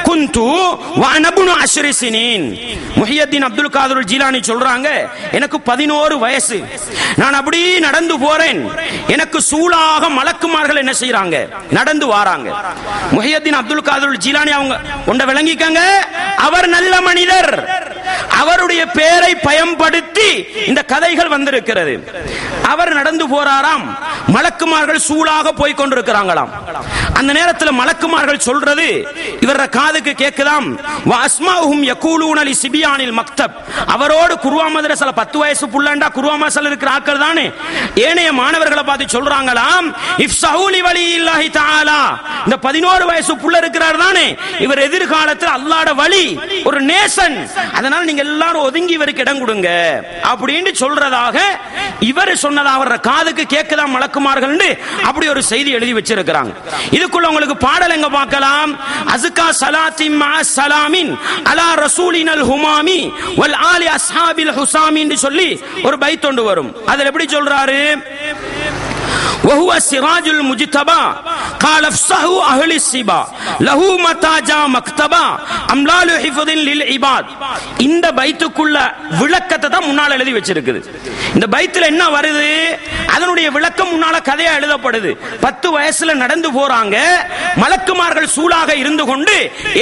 குந்து வஅனபுனு அஷ்ரி சினீன். முஹையத்தீன் அப்துல் காதருல் ஜீலானி சொல்றாங்க, எனக்கு 11 வயசு, நான் அப்படி நடந்து போறேன், எனக்கு சூளாக மலக்குமார்கள் என்ன செய்யறாங்க, நடந்து வாராங்க. முஹையத்தீன் அப்துல் காதருல் ஜீலானி அவங்க ஒன்றை விளங்கிக்கங்க, அவர் நல்ல மனிதர், அவருடைய பெயரை பயன்படுத்தி இந்த கதைகள் வந்திருக்கிறது. அவர் நடந்து போறாராம், மலக்குமார்கள் சூளாக போய் கொண்டிருக்கிறாங்களாம். அந்த நேரத்தில் மலக்குமார்கள் சொல்றது இவர காதுக்கு கேட்குதாம், வஅஸ்மாஉஹும் யகூலூன லிசிபியானில் மக்தப். அவரோடு குர்ஆன் மதரஸல 10 வயசு புள்ளண்டா குர்ஆன் மதரஸல இருக்கிற ஆட்கள் தானே, ஏனைய மாணவர்களை பார்த்து சொல்றாங்களாம், இஃப்ஸஹூ லிவலியில்லாஹி தஆலா. இந்த 11 வயசு புள்ள இருக்கிறார் தானே, இவர் எதிர்காலத்தில் அல்லாஹ்வுடைய வலி, ஒரு நேசன், அதனால நீங்க எல்லாரும் ஒதுங்கி இவருக்கு இடம் கொடுங்க அப்படின்னு சொல்றதாக இவர் சொன்னதா அவர காதுக்கு கேட்குதா மலக்குமார்கள், அப்படி ஒரு செய்தி எழுதி வச்சிருக்கிறாங்க. இதுக்குள்ள உங்களுக்கு பாடல் எங்க பார்க்கலாம், அஸ்கா ஸலாத்தி மஅ ஸலாமின் அலா ரசூலினல் ஹுமாமி வல் ஆலி அஸ்ஹாபில் ஹுசாமி என்று சொல்லி ஒரு பைத் ஒன்று வரும். அதுல எப்படி சொல்றாரு, وهو سراج المجتبى قال افصحوا اهل السبا له متى جاء مكتبا املال حفظ للعباد. இந்த பைத்துக்குள்ள விளக்கத்தை தான் முன்னால எழுதி வச்சிருக்குது. இந்த பைத்துல என்ன வருது, அதனுடைய விளக்கம் முன்னால கதையா எழுதப்படுது. 10 வயசுல நடந்து போறாங்க, மலக்குமார்கள் சூளாக இருந்து கொண்டு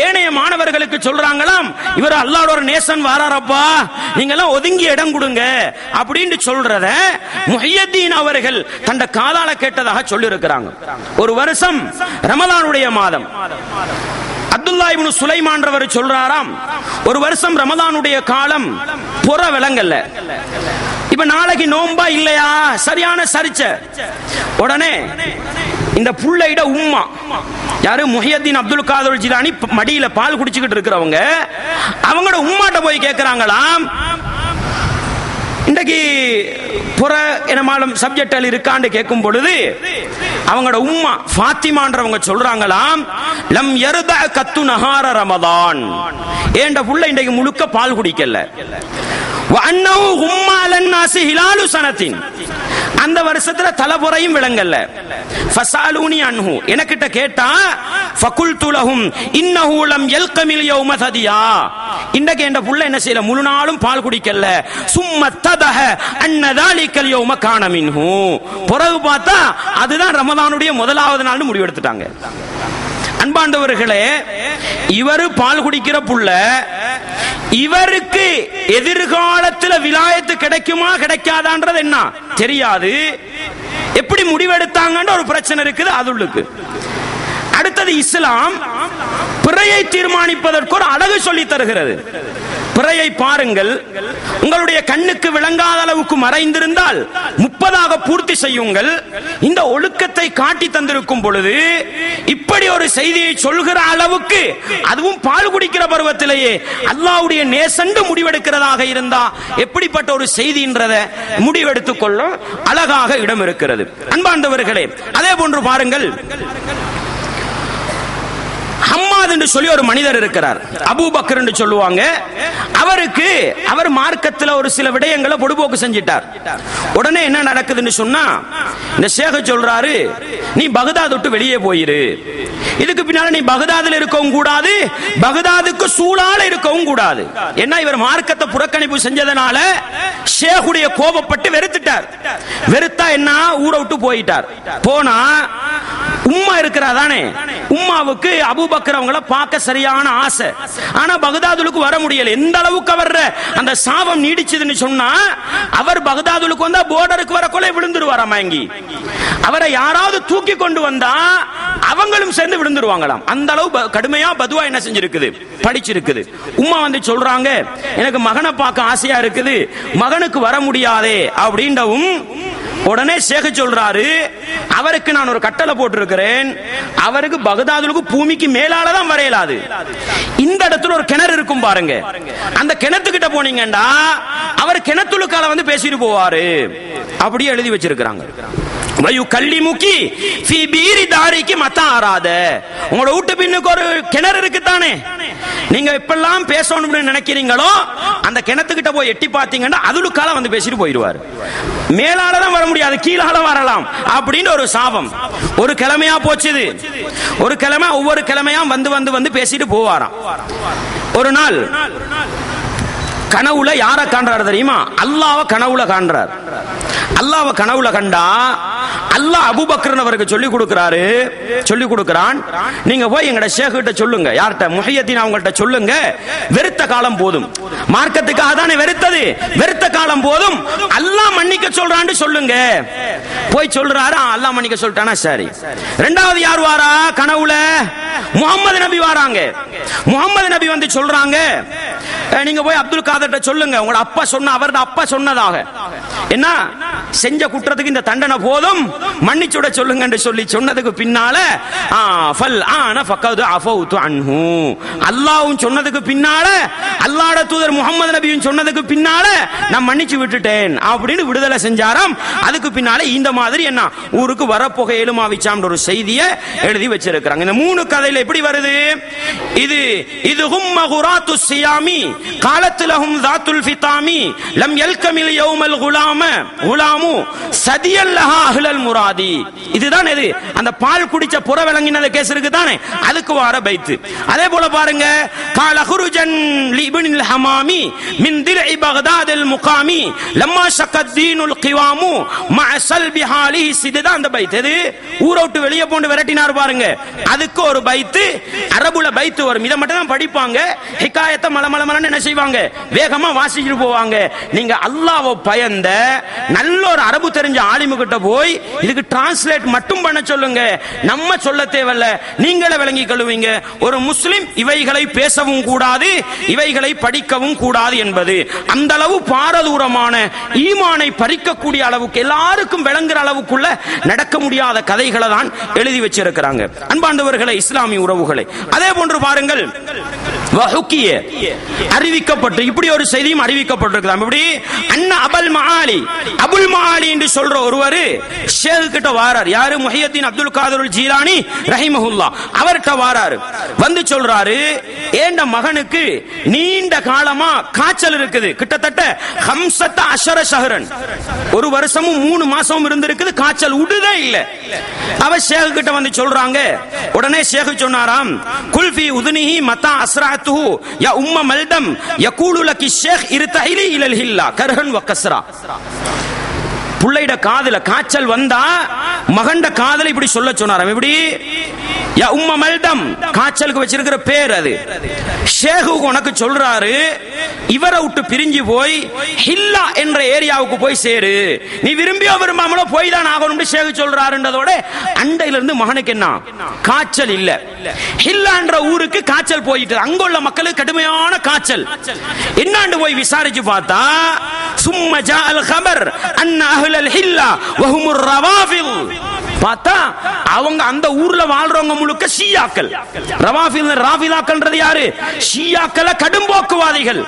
ஏனைய மாணவர்களுக்கு சொல்றாங்களாம், இவர் அல்லாஹ்வோட ஒரு நேசன் வாராரப்பா, நீங்க எல்லாம் ஒதுங்கி இடம் கொடுங்க அப்படின்னு சொல்றத முஹையத்தீன் அவர்கள் தண்ட காதால கேட்டதாக சொல்லி இருக்கிறாங்க. ஒரு வருஷம் ரமலானுடைய மாதம், அப்துல்லா இப்னு சுலைமான் ரவர் சொல்றாராம், ஒரு வருஷம் ரமலானுடைய காலம் புற விளங்கல்ல. இப்ப நாளைக்கு நோம்பா இல்லையா, சரியான சரிச்ச உடனே இந்த புள்ளையிட உம்மா யாரு, முஹையத்தீன் அப்துல் காதர் ஜீலானி மடியில பால் குடிச்சுக்கிட்டு இருக்கிறவங்க, அவங்களோட உம்மாட்ட போய் கேட்கிறாங்களாம், இன்றைக்கு புற என்னமாலும் சப்ஜெக்ட் இருக்கான்னு கேட்கும் பொழுது அவங்களோட உம்மா ஃபாத்திமான்றவங்க சொல்றாங்களாம், லம் யர்தா கத்து நஹார ரமதான், ஏண்ட புள்ள இன்றைக்கு முழுக்க பால் குடிக்கல. வஅன்னஹு ஹும்மா அலன்னாஸி ஹிலாலு சனத்தின், அந்த வருஷத்துல தலைபுறையும் விளங்கல்ல. ஃபஸாலூனி அன்ஹு, எனக்கிட்ட கேட்டா, ஃபகுல்து லஹும் இன்னஹு லம் யல்கமில் யௌம ததியா, இன்றைக்கு என்ற புள்ள என்ன செய்யல, முழு நாளும் பால் குடிக்கல. சும்ம ததஹ அன்ன தாலிகல் யௌம கான மின்ஹு, பிறகு பார்த்தா அதுதான் ரமதானுடைய முதலாவது நாள்னு முடிவெடுத்துட்டாங்க. அன்பாண்டவர்களே, இவரு பால் குடிக்கிற புள்ள, இவருக்கு எதிர்காலத்தில் விலாயத்து கிடைக்குமா கிடைக்காதான்றது என்ன தெரியாது, எப்படி முடிவெடுத்தாங்கன்ற ஒரு பிரச்சனை இருக்குது அதுள்ளுக்கு. அடுத்தது இஸ்லாம் பிறையை தீர்மானிப்பதற்கு ஒரு அழகு சொல்லி தருகிறது. பிறையை பாருங்கள், உங்களுடைய கண்ணுக்கு விளங்காத அளவுக்கு மறைந்திருந்தால் 30 பூர்த்தி செய்யுங்கள். இந்த ஒழுக்கத்தை காட்டி தந்திருக்கும் பொழுது இப்படி ஒரு செய்தியை சொல்கிற அளவுக்கு, அதுவும் பால் குடிக்கிற பருவத்திலேயே அல்லாஹ்வுடைய நேசண்டு முடிவெடுக்கிறதாக இருந்தா எப்படிப்பட்ட ஒரு செய்தின்றத முடிவெடுத்துக் கொள்ளும் அழகாக இடம் இருக்கிறது. அன்பாண்டவர்களே, அதே போன்று பாருங்கள், ஹம்மாத் என்று சொல்லி ஒரு மனிதர் இருக்கிறார், அபூபக்கர் என்று சொல்லுவாங்க. அவருக்கு அவர் மார்க்கத்தில் ஒரு சில விடயங்களை பொடுபோக்கு செஞ்சிட்டார். உடனே என்ன நடக்குதுன்னு சொன்னா, இந்த ஷேக் சொல்றாரு, நீ பகதாத் விட்டு வெளியே போயிரு, இதுக்கு பின்னால நீ பகதாதுல இருக்கவும் கூடாது, பகதாதுக்கு சூழால இருக்கவும் கூடாது. என்ன இவர் மார்க்கத்தை புறக்கணிப்பு செஞ்சதனால ஷேகுடைய கோபப்பட்டு வெறுத்துட்டார். வெறுத்தா என்ன, ஊரை விட்டு போயிட்டார். போனா உம்மா இருக்கிறாதானே, உம்மாவுக்கு அபூபக்கர் அவங்கள பார்க்க சரியான ஆசை. ஆனா பகதாதுலுக்கு வர முடியல. எந்த அளவுக்கு அவர் அந்த சாபம் நீடிச்சதுன்னு சொன்னா, அவர் பகதாதுலுக்கு வந்தா போர்டருக்கு வர கொலை விழுந்துருவாராம். வாங்கி அவரை யாராவது தூக்கி கொண்டு வந்தா அவங்களும் சேர்ந்து விழுந்துருவாங்களாம். அந்த அளவு கடுமையா பதுவா என்ன செஞ்சிருக்குது, படிச்சிருக்குது. உம்மா வந்து சொல்றாங்க, எனக்கு மகனை பார்க்க ஆசையா இருக்குது, மகனுக்கு வர முடியாதே அப்படின்றவும் உடனே ஷேக் சொல்றாரு, அவருக்கு நான் ஒரு கட்டளை போட்டிருக்கிறேன், அவருக்கு பகதாதுலுக்கு பூமிக்கு மேலால தான் வரையலாது. இந்த இடத்துல ஒரு கிணறு இருக்கும் பாருங்க, அந்த கிணத்துக்கிட்ட போனீங்கடா அவர் கிணத்துலுக்கால வந்து பேசிட்டு போவாரு. அப்படியே எழுதி வச்சிருக்காங்க. வயுகல்லிமுகி ஃபீ பீரி தாரிகி மதா ஆராத. உங்களோட வீட்டு பின்னுக்கு ஒரு கிணறு இருக்குதானே, நீங்க எப்பெல்லாம் பேசணும்னு நினைக்கிறீங்களோ அந்த கிணத்துக்கிட்ட போய் எட்டி பார்த்தீங்கன்னா அதுலுக்கால வந்து பேசிட்டு போயிடுவார். மேலால தான் வர முடியாது, கீழால வரலாம் அப்படின்னு ஒரு சாபம். ஒரு கிழமையா போச்சுது. ஒரு கிழமை ஒவ்வொரு கிழமையா வந்து வந்து வந்து பேசிட்டு போவாராம். ஒரு நாள் கனவுல யார காண்றாரு தெரியுமா? அல்லாஹ்வை கனவுல காண்றார். அல்லாஹ்வை கனவுல கண்டா அல்லாஹ் அபூபக்கர் அவருக்கு சொல்லி கொடுக்கிறாரு, சொல்லி கொடுக்கிறான், நீங்க போய் எங்கட ஷேக் கிட்ட சொல்லுங்க, யார்கிட்ட, முஹையத்தீன் அவங்கள்ட்ட சொல்லுங்க, வெறுத்த காலம் போதும், மார்க்கத்துக்காக தானே வெறுத்தது, வெறுத்த காலம் போதும், அல்லாஹ் மன்னிக்க சொல்றான்னு சொல்லுங்க. போய் சொல்றாரு, அல்லாஹ் மன்னிக்க சொல்லிட்டானா சரி. இரண்டாவது யார் வாரா கனவுல? முஹம்மது நபி வாராங்க. முஹம்மது நபி வந்து சொல்றாங்க, நீங்க போய் அப்துல் காதர்ட்ட சொல்லுங்க, உங்க அப்பா சொன்ன, அவரோட அப்பா சொன்னதாக, என்ன செஞ்ச குற்றத்துக்கு இந்த தண்டனை போதும், மன்னிச்சுட சொல்லுங்க என்று சொல்லி சொன்னதுக்கு பின்னால அல்லாஹ்வும் சொன்னதுக்கு பின்னால, அல்லாஹ்வுடைய தூதர் முஹம்மது நபியும் சொன்னதுக்கு பின்னால நான் மன்னிச்சு விட்டுட்டேன் அப்படின்னு விடுதலை செஞ்சாராம். அதுக்கு பின்னால இந்த மாதிரி என்ன ஊருக்கு வரப்போக ஏழுமாவிச்சாம் ஒரு செய்தியை எழுதி வச்சிருக்காங்க. இந்த மூணு கதையில எப்படி வருது இது? இது ஹும்மகுராத்து சியாமி காலத்துலஹும் தாத்துல் ஃபிதாமி லம் யல்கமில் யௌமல் குலாம குலாமு சதியல்லஹா அஹ்லல் முராதி. இதுதான் எது, அந்த பால் குடிச்ச புற விளங்கினத கேஸ் இருக்கு தானே, அதுக்கு வார பைத்து. அதே போல பாருங்க, கால ஹுருஜன் லிப்னில் ஹமாமி மின் தில்இ பக்தாதில் முகாமி லம்மா ஷக்கத்தீனுல் கிவாமு மஅ ஸல்பி ஹாலிஹி. இதுதான் அந்த பைத். எது, ஊரை விட்டு வெளியே போண்டு விரட்டினார் பாருங்க, அதுக்கு ஒரு பைத்து. அரபுல பைத்து வரும், இதை மட்டும் தான் படிப்பாங்க. ஹிகாயத்தை மலமலமலன்னு என்ன செய்வாங்க, வேகமா வாசிச்சுட்டு போவாங்க. நீங்க அல்லாஹ்வை பயந்த நல்ல ஒரு அரபு தெரிஞ்ச ஆலிமு கிட்ட போய் இதுக்கு டிரான்ஸ்லேட் மட்டும் பண்ண சொல்லுங்க, நம்ம சொல்ல தேவையில்ல, நீங்களே விளங்கி கொள்வீங்க. ஒரு முஸ்லிம் இவைகளை பேசவும் கூடாது, இவைகளை படிக்கவும் கூடாது என்பது அந்த அளவு பாரதூரமான ஈமானை பறிக்கக்கூடிய அளவுக்கு, எல்லாருக்கும் விளங்குற அளவுக்குள்ள நடக்க முடியாத கதைகளை தான் எழுதி வச்சிருக்கிறாங்க. அன்பாண்டவர்களே, இஸ்லாமிய உறவுகளை, அதே போன்று பாருங்கள், அறிவிக்கப்பட்டு இப்படி ஒரு செய்தியும் அறிவிக்கப்பட்டிருக்கலாம். இப்படி அண்ணா அபுல் மஆலி, அபுல் மஆலி என்று சொல்ற ஒருவர் ஷேக் கிட்ட வாரார். யாரு? முஹையத்தீன் அப்துல் காதர் ஜீலானி ரஹிமஹுல்லாஹ். அவர்கிட்ட வாராரு. வந்து சொல்றாரு, ஏண்ட மகனுக்கு நீண்ட காலமா காய்ச்சல் இருக்குது, கிட்டத்தட்ட 15 ஷஹரன், ஒரு வருஷமும் 3 மாசமும் இருந்திருக்குது, காய்ச்சல் உடுதே இல்ல. அவ ஷேக் கிட்ட வந்து சொல்றாங்க. உடனே ஷேக் சொன்னாராம், குல்ஃபி உதுனிஹி மதா அஸ்ராத்துஹு யா உம்ம மல்தம் யகூலு லகி ஷேக் இர்தஹிலி இலல் ஹில்லா கர்ஹன் வ கஸ்ரா. புள்ளைட காதுல காய்ச்சல் வந்தா மகண்ட காதல இப்படி சொல்ல சொன்னாராம். இப்படி யா உம்ம மல்தம், காய்ச்சலுக்கு வச்சிருக்கிற பேர் அது. ஷேக் உனக்கு சொல்றாரு, இவரை விட்டு பிரிஞ்சு போய் ஹில்லா என்ற ஏரியாவுக்கு போய் சேரு, நீ விரும்பியோ விரும்பாமலோ போய் தான் ஆகணும்னு ஷேக் சொல்றாருன்றதோட அண்டையில இருந்து மகனுக்கு என்ன காய்ச்சல் இல்ல. ஹில்லா என்ற ஊருக்கு காய்ச்சல் போயிட்டு, அங்குள்ள மக்களுக்கு கடுமையான காய்ச்சல். என்னாண்டு போய் விசாரிச்சு பார்த்தா, சும்ம ஜாஅல் கபர் அன்ன அஹ்லல் ஹில்லா வஹுமுர் ரவாஃபில். பார்த்தா அவங்க அந்த ஊர்ல வாழ்றவங்க முழுக்க ஷியாக்கள். ரவாஃபில் ராஃபிலாக்கள்ன்றது யாரு? ஷியாக்கள கடும்போக்குவாதிகள்.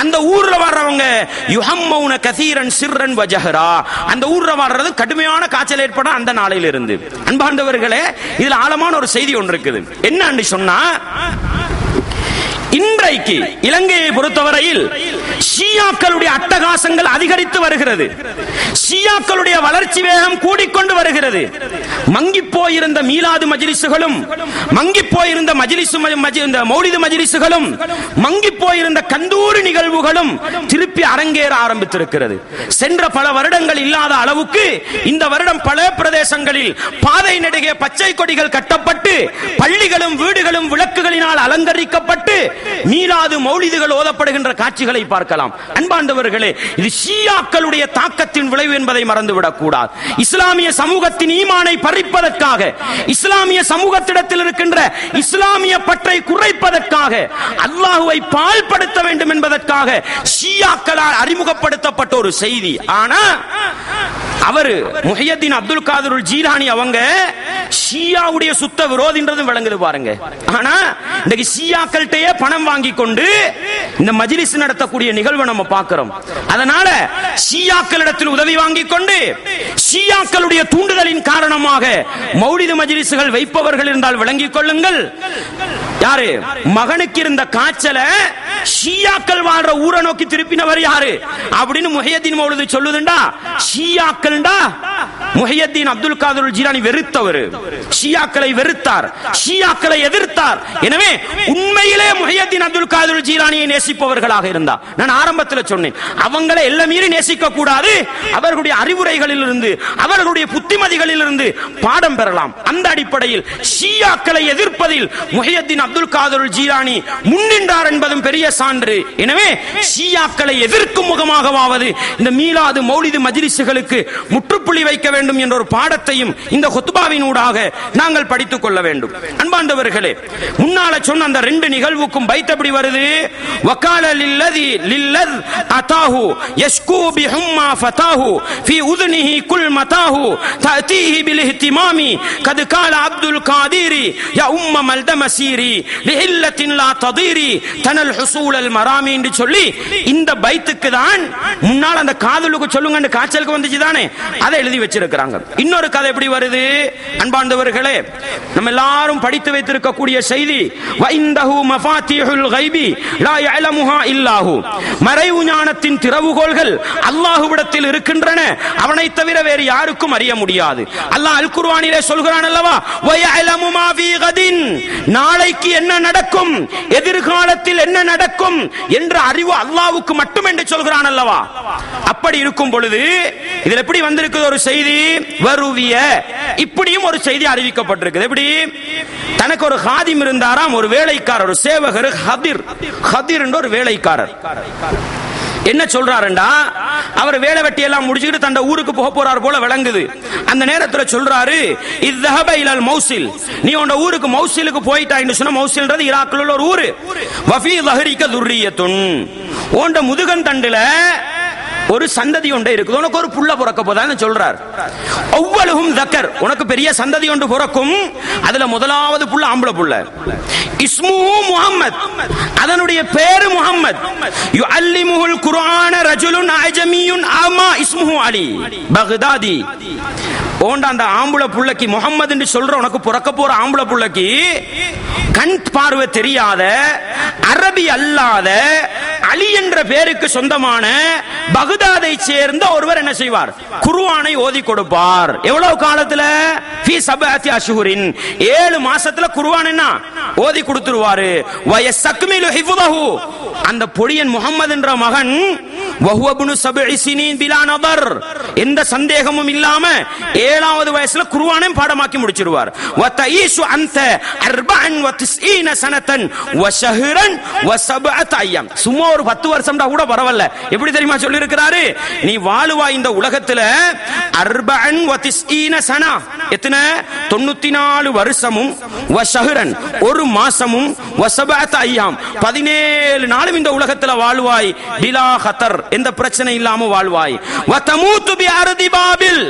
அந்த ஊர்ல வர்றவங்க யுஹம்மௌன கஸீரன் சிர்ரன் வ ஜஹரா, அந்த ஊர்ல வர்றது கடுமையான காய்ச்சல் ஏற்பட அந்த நாளையில இருந்து. அன்பார்ந்தவர்களே, இதுல ஆழமான ஒரு செய்தி ஒன்று இருக்குது. என்னன்னு சொன்னா, இன்றைக்கு இலங்கையை பொறுத்தவரையில் ஷியாக்களுடைய அட்டகாசங்கள் அதிகரித்து வருகிறது. ஷியாக்களுடைய வளர்ச்சி வேகம் கூடிக்கொண்டு வருகிறது. மங்கி போயிருந்த மீலாது மஜ்லிஸுகளும், மங்கி போயிருந்த மௌலிது மஜ்லிஸுகளும், மங்கி போயிருந்த கந்தூரி நிகழ்வுகளும் திருப்பி அரங்கேற ஆரம்பித்திருக்கிறது. சென்ற பல வருடங்கள் இல்லாத அளவுக்கு இந்த வருடம் பல பிரதேசங்களில் பாதை நெடுகே பச்சை கொடிகள் கட்டப்பட்டு, பள்ளிகளும் வீடுகளும் விளக்குகளினால் அலங்கரிக்கப்பட்டு மீலாது மௌலிதுகள் ஓதப்படுகின்ற காட்சிகளை பார்க்கலாம். அன்பாண்டவர்களே, இது ஷியாக்களுடைய தாக்கத்தின் விளைவு என்பதை மறந்துவிடக் கூடாது. இஸ்லாமிய சமூகத்தின் ஈமானை பறிப்பதற்காக, இஸ்லாமிய சமூகத்திடத்தில் இருக்கின்ற இஸ்லாமிய பற்றை குறைப்பதற்காக, அல்லாஹுவை பால்படுத்த வேண்டும் என்பதற்காக ஷியாக்களால் அறிமுகப்படுத்தப்பட்ட ஒரு செய்தி. ஆனா அவர் முஹையத்தீன் அப்துல் காதிர் ஜீலானி அவங்க ஷியாவுடைய சுத்த விரோதின்றதும் விளங்குது பாருங்க. ஆனா இன்னைக்கு ஷியாக்கள்கிட்டயே பணம் வாங்கி கொண்டு இந்த மஜ்லிஸ் நடத்தக்கூடிய நிகழ்வை நம்ம பார்க்கிறோம். அதனால ஷியாக்களிடத்தில் உதவி வாங்கி கொண்டு ஷியாக்களுடைய தூண்டுதலின் காரணமாக மௌலிது மஜ்லிஸ்கள் வைப்பவர்கள் இருந்தால் விளங்கிக் கொள்ளுங்கள். யாரு மகனுக்கு இருந்த காய்ச்சல ஷியாக்கள் வாழ்ற ஊரை நோக்கி திருப்பினவர் யாரு அப்படின்னு முஹையத்தீன் மௌலிது சொல்லுதுண்டா. ஷியாக்கள்டா முஹையத்தீன் அப்துல் காதிர் ஜீலானி வெறுத்தவர், ஷியாக்களை வெறுத்தார், ஷியாக்களை எதிர்த்தார். எனவே உண்மையிலே முஹையத்தீன் அப்துல் காதிர் ஜீலானியை நேசிப்பவர்களாக இருந்தா, நான் ஆரம்பத்தில் சொன்னேன், அவங்களை எல்லாம் மீறி நேசிக்க கூடாது. அவர்களுடைய அறிவுரைகளில் இருந்து, அவர்களுடைய புத்திமதிகளில் இருந்து பாடம் பெறலாம். அந்த அடிப்படையில் ஷியாக்களை எதிர்ப்பதில் முஹையத்தீன் அப்துல் காதிர் ஜீலானி முன்னின்றார் என்பதும் பெரிய சான்று. எனவே ஷியாக்களை எதிர்க்கும் முகமாகவாவது இந்த மீலாது மௌலிது மஜ்லிஸ்களுக்கு முற்றுப்புள்ளி வைக்க வேண்டும் என்ற ஒரு பாடத்தையும் இந்த குத்பாவினூடாக நாங்கள் படித்துக் கொள்ள வேண்டும். அன்பாண்டவர்களே, முன்னால சொன்ன அந்த ரெண்டு நிகழ்வுக்கும் பைத் எப்படி வருது? வகால லில்லதி லில்லத் அதாஹு யஷ்கு பிஹும்மா ஃபதாஹு ஃபீ உذنஹி குல் மதாஹு தஅதீஹி பில் இஹ்திமாமி கத் கால அப்துல் காதிரி யா உம்ம மல்தமசீரி லிஹில்லத்தின் லா ததீரி தனல் ஹுசூலல் மராமி என்று சொல்லி இந்த பைத்துக்கு தான் முன்னால் அந்த காதலுக்கு சொல்லுங்க காய்ச்சலுக்கு வந்துச்சு தானே, அதை எழுதி வச்சிருக்கிறாங்க. இன்னொரு கதை எப்படி வருது? அன்பாண்டவர்களே, நம்ம எல்லாரும் படித்து வைத்திருக்கக்கூடிய செய்தி, வைந்தஹு மஃபாத்திஹுல் கைபி லா யஅலமுஹா இல்லாஹு, மறைவு ஞானத்தின் திறவுகோல்கள் அல்லாஹ்விடத்தில் இருக்கின்றன, அவனை தவிர வேறு யாருக்கும் அறிய முடியாது. அல்லாஹ் அல் குர்ஆனிலே சொல்கிறான் அல்லவா, வயஅலமு மா ஃபீ கதின், நாளைக்கு என்ன நடக்கும், எதிர்காலத்தில் என்ன நடக்கும் என்ற அறிவு அல்லாஹ்வுக்கு மட்டும் என்று சொல்கிறான் அல்லவா. அப்படி இருக்கும் பொழுது இதில் எப்படி வந்திருக்கு ஒரு செய்தி? வருவிய இப்படியும் ஒரு செய்தி அறிவிக்கப்பட்டிருக்கு. எப்படி? தனக்கு ஒரு ஹாதிம் இருந்தாராம், ஒரு வேலைக்காரர், ஒரு சேவகர், ஹதிர் என்ற ஒரு வேலைக்காரர். என்ன சொல்றாருண்டா, அவர் வேலை வெட்டி எல்லாம் முடிச்சுக்கிட்டு தந்த ஊருக்கு போக போறார் போல விளங்குது. அந்த நேரத்தில் சொல்றாரு, இذهب الى الموصل, நீ உன் ஊருக்கு மௌசிலுக்கு போயிட்டான்னு சொன்னா, மௌசில்ன்றது ஈராக்ல உள்ள ஒரு ஊரு. வஃபி ظهرك ذرية, உன் முதுகன் தண்டுல ஒரு சந்ததி ஒன்று இருக்குது, உனக்கு ஒரு புள்ள பிறக்க போதான்னு சொல்றார். அவ்வளவும் தக்கர், உனக்கு பெரிய சந்ததி ஒன்று பிறக்கும், அதுல முதலாவது புள்ள ஆம்பளை புள்ள. இஸ்முஹு முஹம்மத், அதனுடைய பேரு முஹம்மத். யுஅல்லிமுல் குர்ஆன ரஜுலுன் அஜமியுன் அமா இஸ்முஹு அலி பக்தாதி. ஓண்டா அந்த ஆம்பளை புள்ளைக்கு முஹம்மது என்று சொல்ற உனக்கு பிறக்க போற ஆம்பளை புள்ளைக்கு கண் பார்வை தெரியாத, அரபி அல்லாத, அலி என்ற பேருக்கு சொந்தமான பக்தாதை சேர்ந்த ஒருவர் என்ன செய்வார்? குர்ஆனை ஓதி கொடுப்பார். எவ்வளவு காலத்துல? ஃபீ சபஅத்தி அஷ்ஹுரின், 7 மாசத்துல குர்ஆன் என்ன ஓதி கொடுத்துருவாரு. வயஸ்தக்மிலு ஹிஃபுஹு, அந்த பொடியன் முஹம்மது என்ற மகன் வஹுவ இப்னு 7 சினீன் பிலா நதர், எந்த சந்தேகமும் இல்லாம 7வது வயசுல குர்ஆனை பாடமாக்கி முடிச்சிருவார். வதஈஷு அன்த 94 சனதன் வஷஹரன் வ7 அய்யாம், சும்மா ஒரு 10 வருஷம்டா கூட பரவாயில்ல. எப்படி தெரியுமா சொல்லி இருக்கிறாரு? நீ வாழுவா இந்த உலகத்துல 94 சனா, எத்தனை? 94 வருஷமும், வஷஹரன் ஒரு மாசமும், வ7 அய்யாம் 17 நாளும் இந்த உலகத்துல வாழ்வாய். பிலா ஹத்தர், எந்த பிரச்சனை இல்லாம வாழ்வாய். வதமூது பி அர்தி பாபில்,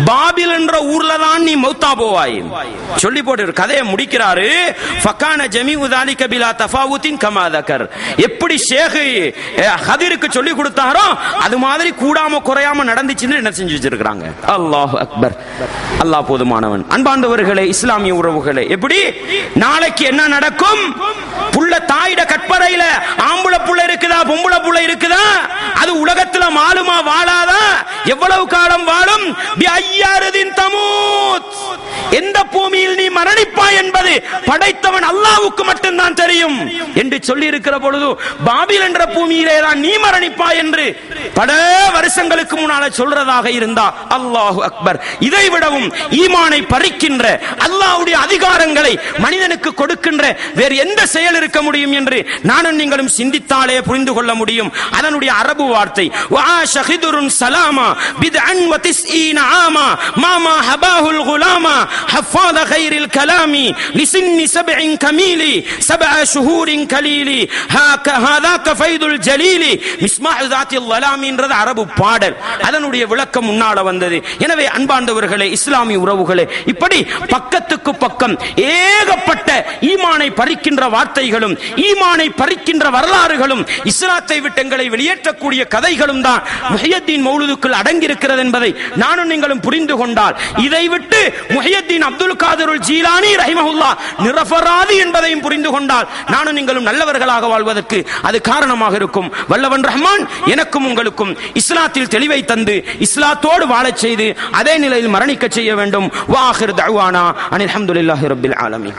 பாபில் என்ற ஊர்ல தான் நீ மௌத்தா போவாய் சொல்லி போட்டு கதையை முடிக்கிறாரு. ஃபகான ஜமீஉ ذلك بلا تفاوت كما ذكر. எப்படி ஷேக் ஹதிருக்கு சொல்லி கொடுத்தாரோ அது மாதிரி கூடாம குறையாம நடந்துச்சுன்னு என்ன செஞ்சு வச்சிருக்காங்க. அல்லாஹ் அக்பர். அல்லாஹ் போதுமானவன். அன்பார்ந்தவர்களே, இஸ்லாமிய உறவுகளே, எப்படி நாளைக்கு என்ன நடக்கும்? புள்ள தாயிட கற்பறையில ஆம்புல புள்ள இருக்குதா பொம்புல புள்ள இருக்குதா? அது உலகத்துல மாலுமா வாழாதா? எவ்வளவு காலம் வாழும்? பிஅய்யாரின் தமூத். எந்த பூமியில் நீ மரணிப்பாய் என்பது படைத்தவன் அல்லாஹ்வுக்கு மட்டும்தான் தெரியும் என்று சொல்லி இருக்கிற பொழுது பாபில் என்ற பூமியிலே தான் நீ மரணிப்பாய் என்று பல வருஷங்களுக்கு முன்னால சொல்றதாக இருந்தா அல்லாஹு அக்பர். இதை விடவும் ஈமானை பறிக்கின்ற அல்லாஹ்வுடைய அதிகாரங்களை மனிதனுக்கு கொடுக்கின்ற வேறு எந்த செயல் இருக்க முடியும் என்று நானும் நீங்களும் சிந்தித்தாலே புரிந்து கொள்ள முடியும். அதனுடைய அரபு வார்த்தை வஆஷஹிதுருன் சலாமா பித்அன் வ திஸ்ஈன ஆமா மாமா ஹபாஹுல் குலாமா ஹஃபாத கைரில் கலாமி லிசின்னி சப்இன் கமீலி சப்அ ஷுஹூரின் கலீலி ஹாதாக ஃபைதுல் ஜலீலி மிஸ்மாஹ் ذاتில் ظلام என்கிறது அரபு பாடல். அதனுடைய விளக்கம் முன்னால வந்தது. எனவே அன்பார்ந்தவர்களே, இஸ்லாமிய உறவுகளே, இப்படி பக்கத்துக்கு பக்கம் ஏகப்பட்ட ஈமானை பறிக்கின்ற வார்த்தைகளும் ஈமானை பறிக்கின்ற வரலாறுகளும் இஸ்லாத்தை விட்டு எங்களை வெளியேற்றக்கூடிய கதைகளும் தான் முஹியத்தீன் மௌலூதுக்குள் அடங்கி இருக்கிறது என்பதை நானும் நீங்களும் புரிந்து கொண்டால், இதை விட்டு முஹியத்தீன் அப்துல் காதிருல் ஜீலானி ரஹிமஹுல்லாஹ் நிரபராதி என்பதையும் புரிந்து கொண்டால் நானும் நீங்களும் நல்லவர்களாக வாழ்வதற்கு அது காரணமாக இருக்கும். வல்லவன் ரஹ்மான் எனக்கும் உங்களுக்கும் இஸ்லாத்தில் தெளிவை தந்து இஸ்லாத்தோடு வாழச் செய்து அதே நிலையில் மரணிக்க செய்ய வேண்டும். வாஹிர் தஅவானா அனில் ஹம்துலில்லாஹி ரப்பில் ஆலமீன்.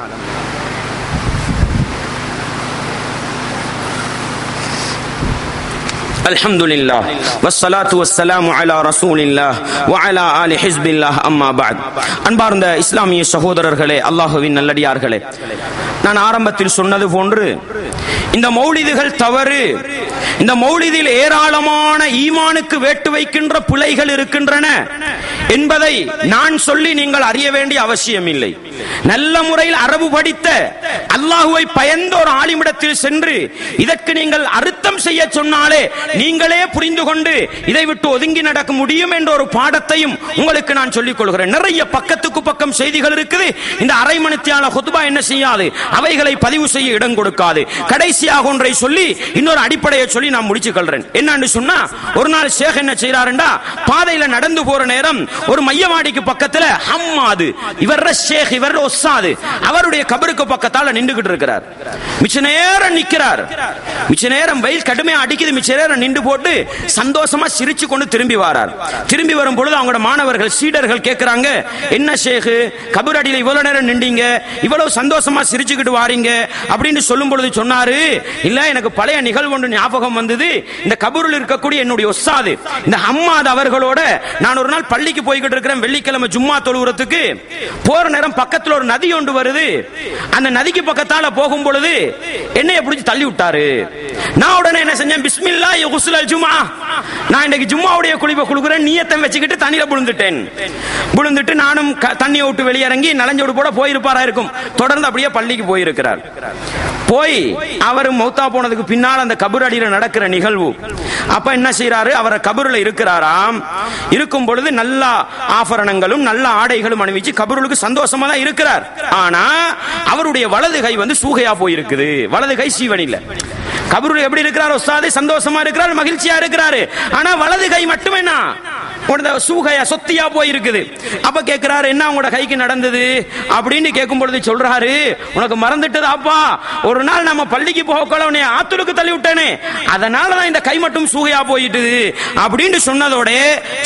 அல்ஹம்துலில்லாஹ் வஸ்ஸலாத்து வஸ்ஸலாமு அலா ரசூலில்லாஹ் வ அலா ஆலி ஹிஸ்பில்லாஹ் அம்மா பஅத். அன்பார்ந்த இஸ்லாமிய சகோதரர்களே, அல்லாஹ்வின் நல்லடியார்களே, நான் ஆரம்பத்தில் சொன்னது போன்று இந்த மௌலிதுகள் தவறு. இந்த மௌலிதில் ஏராளமான ஈமானுக்கு வேட்டு வைக்கின்ற பிழைகள் இருக்கின்றன என்பதை நான் சொல்லி நீங்கள் அறிய வேண்டிய அவசியம் இல்லை. நல்ல முறையில் அரபு படித்த அல்லாஹுவை பயந்த ஒரு ஆலிமிடத்தில் சென்று இதற்கு நீங்கள் அர்த்தம் செய்ய சொன்னாலே நீங்களே புரிந்து கொண்டு இதை விட்டு ஒதுங்கி நடக்க முடியும் என்ற ஒரு பாடத்தையும் உங்களுக்கு நான் சொல்லிக் கொள்கிறேன். நிறைய பக்கத்துக்கு பக்கம் செய்திகள் இருக்குது. இந்த அரை மணித்தியால ஹுத்பா என்ன செய்யாது, அவைகளை பதிவு செய்ய இடம் கொடுக்காது. கடைசியாக ஒன்றை சொல்லி இன்னொரு அடிப்படையை சொல்லி நான் முடிச்சு கொள்றேன். என்னன்னு சொன்னா, ஒரு நாள் ஷேக் என்ன செய்யறாருண்டா, பாதையில நடந்து போற நேரம் ஒரு மையவாடிக்கு பக்கத்துல ஹம்மாது, இவர் ஷேக், இவர் உஸ்தாது, அவருடைய கபருக்கு பக்கத்தால நின்றுகிட்டு இருக்கிறார். மிச்ச நேரம் நிக்கிறார். மிச்ச நேரம் வெயில் கடுமையா அடிக்குது. மிச்ச நேரம் நின்று போட்டு சந்தோஷமா சிரிச்சு கொண்டு திரும்பி வரார். திரும்பி வரும் பொழுது அவங்களோட மாணவர்கள் சீடர்கள் கேட்கிறாங்க, என்ன ஷேக் கபர் அடியில இவ்வளவு நேரம் நின்றீங்க, இவ்வளவு சந்தோஷமா சிரிச்சுக்கிட்டு வாரீங்க அப்படின்னு சொல்லும் பொழுது சொன்னாரு, இல்ல எனக்கு பழைய நிகழ்வு ஒன்று ஞாபகம் வந்தது. இந்த கபூரில் இருக்கக்கூடிய என்னுடைய உஸ்தாது இந்த ஹம்மாத் அவர்களோட நான் ஒரு நாள் பள்ளிக்கு போய்கிட்டு இருக்கிறேன். வெள்ளிக்கிழமை ஜும்மா தொழுகிறதுக்கு போற நேரம் பக்கத்துல ஒரு நதி ஒன்று வருது. அந்த நதிக்கு பக்கத்தால போகும் பொழுது என்னைய பிடிச்சி தள்ளி விட்டாரு. நான் உடனே என்ன செஞ்சேன், பிஸ்மில்லாஹி குஸ்லல் ஜும்ஆ, நான் இன்னைக்கு ஜும்மாவுடைய குளிப்பை குடுக்குறேன் நியத்தை வச்சுக்கிட்டு தண்ணியில விழுந்துட்டேன். விழுந்துட்டு நானும் தண்ணியை விட்டு வெளியிறங்கி நலஞ்சோடு போட போயிருப்பாரா இருக்கும். தொடர்ந்து அப்படியே பள்ளிக்கு போயிருக்கிறார். போய் அவர் மௌத்தா போனதுக்கு பின்னால் அந்த கபர் அடியில நடக்கிற நிகழ்வு. அப்ப என்ன செய்யறாரு, அவரை கபருல இருக்கிறாராம். இருக்கும் பொழுது நல்ல ஆபரணங்களும் நல்ல ஆடைகளும் அணிவிச்சு கபருளுக்கு சந்தோஷமா தான் இருக்கிறார். ஆனா அவருடைய வலது கை சூகையா போயிருக்குது. வலது கை சீவன் இல்ல. கபருல எப்படி இருக்கிறார் உஸ்தாது, சந்தோஷமா இருக்கிறார், மகிழ்ச்சியா இருக்கிறாரு. ஆனா வலது கை மட்டும் என்ன சூகையா சொத்தியா போயிருக்குது. அப்ப கேட்கிறாரு, என்ன உங்களோட கைக்கு நடந்தது அப்படின்னு கேட்கும் பொழுது சொல்றாரு, உனக்கு மறந்துட்டது அப்பா, ஒரு நாள் நம்ம பள்ளிக்கு போகல உன்னை ஆத்துலுக்கு தள்ளி விட்டேனே, அதனாலதான் இந்த கை மட்டும் சூகையா போயிட்டு அப்படின்னு சொன்னதோட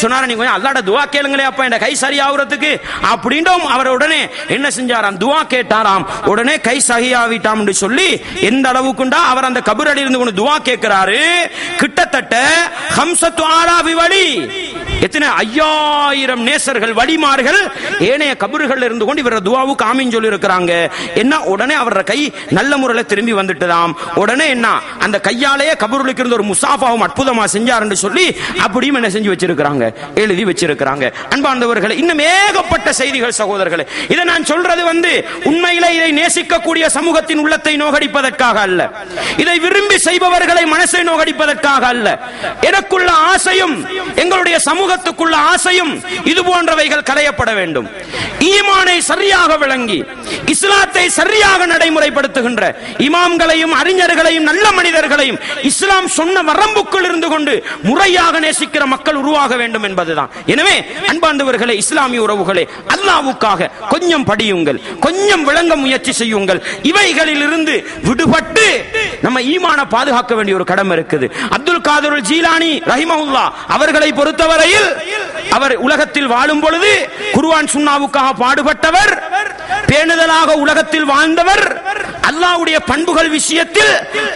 சொன்னாரு, நீங்க கொஞ்சம் அல்லாஹ்ட்ட துஆ கேளுங்களே அப்பா இந்த கை சரியாகிறதுக்கு அப்படின்னும் அவர் உடனே என்ன செஞ்சாராம், துஆ கேட்டாராம். உடனே கை சரியாவிட்டாம் என்று சொல்லி எந்த அளவுக்குண்டா அவர் அந்த கபர் அடியில இருந்து கொண்டு துஆ கேட்கிறாரு. கிட்டத்தட்ட 5000 வழி, எத்தனை 5000 நேசர்கள் வழிமார்கள் ஏனைய கபறுகள் இருந்து கொண்டு இவர துஆவுக்கு ஆமீன் சொல்லி இருக்கிறாங்க. என்ன உடனே அவர கை நல்ல முறையில் திரும்பி வந்துட்டதாம். உடனே என்ன அந்த கையாலேயே கபறுகளுக்கு இருந்த ஒரு முசாஃபாவும் அற்புதமா செஞ்சாருன்னு சொல்லி அப்படியும் என்ன செஞ்சு வச்சிருக்கிறாங்க, எழுதி வச்சிருக்கிறாங்க. அன்பார்ந்தவர்களே, இன்னும் ஏகப்பட்ட செய்திகள் சகோதரர்களே. இதை நான் சொல்றது உண்மையிலே இதை நேசிக்கக்கூடிய சமூகத்தின் உள்ளத்தை நோகடிப்பதற்காக அல்ல, இதை விரும்பி செய்பவர்களை மனசை நோகடிப்பதற்காக அல்ல. எனக்குள்ள ஆசையும் எங்களுடைய சமூக சமூகத்துக்குள்ள ஆசையும் இது போன்றவைகள் களையப்பட வேண்டும். ஈமானை சரியாக விளங்கி இஸ்லாத்தை சரியாக நடைமுறைப்படுத்துகின்ற இமாம்களையும் அறிஞர்களையும் நல்ல மனிதர்களையும் இஸ்லாம் சொன்ன வரம்புக்குள் இருந்து கொண்டு முறையாக நேசிக்கிற மக்கள் உருவாக வேண்டும் என்பதுதான். எனவே அன்பார்ந்தவர்களே, இஸ்லாமிய உறவுகளே, அல்லாஹ்வுக்காக கொஞ்சம் படியுங்கள், கொஞ்சம் விளங்க முயற்சி செய்யுங்கள். இவைகளில் இருந்து விடுபட்டு நம்ம ஈமான பாதுகாக்க வேண்டிய ஒரு கடமை இருக்குது. அப்துல் காதிர் ஜீலானி ரஹிமஹுல்லாஹ் அவர்களை பொறுத்தவரையில் அவர் உலகத்தில் வாழும் பொழுது குர்ஆன் சுன்னாவுக்காக பாடுபட்டவர், பேணுதலாக உலகத்தில் வாழ்ந்தவர். அல்லாஹ்வுடைய பண்புகள் விஷயத்தில்,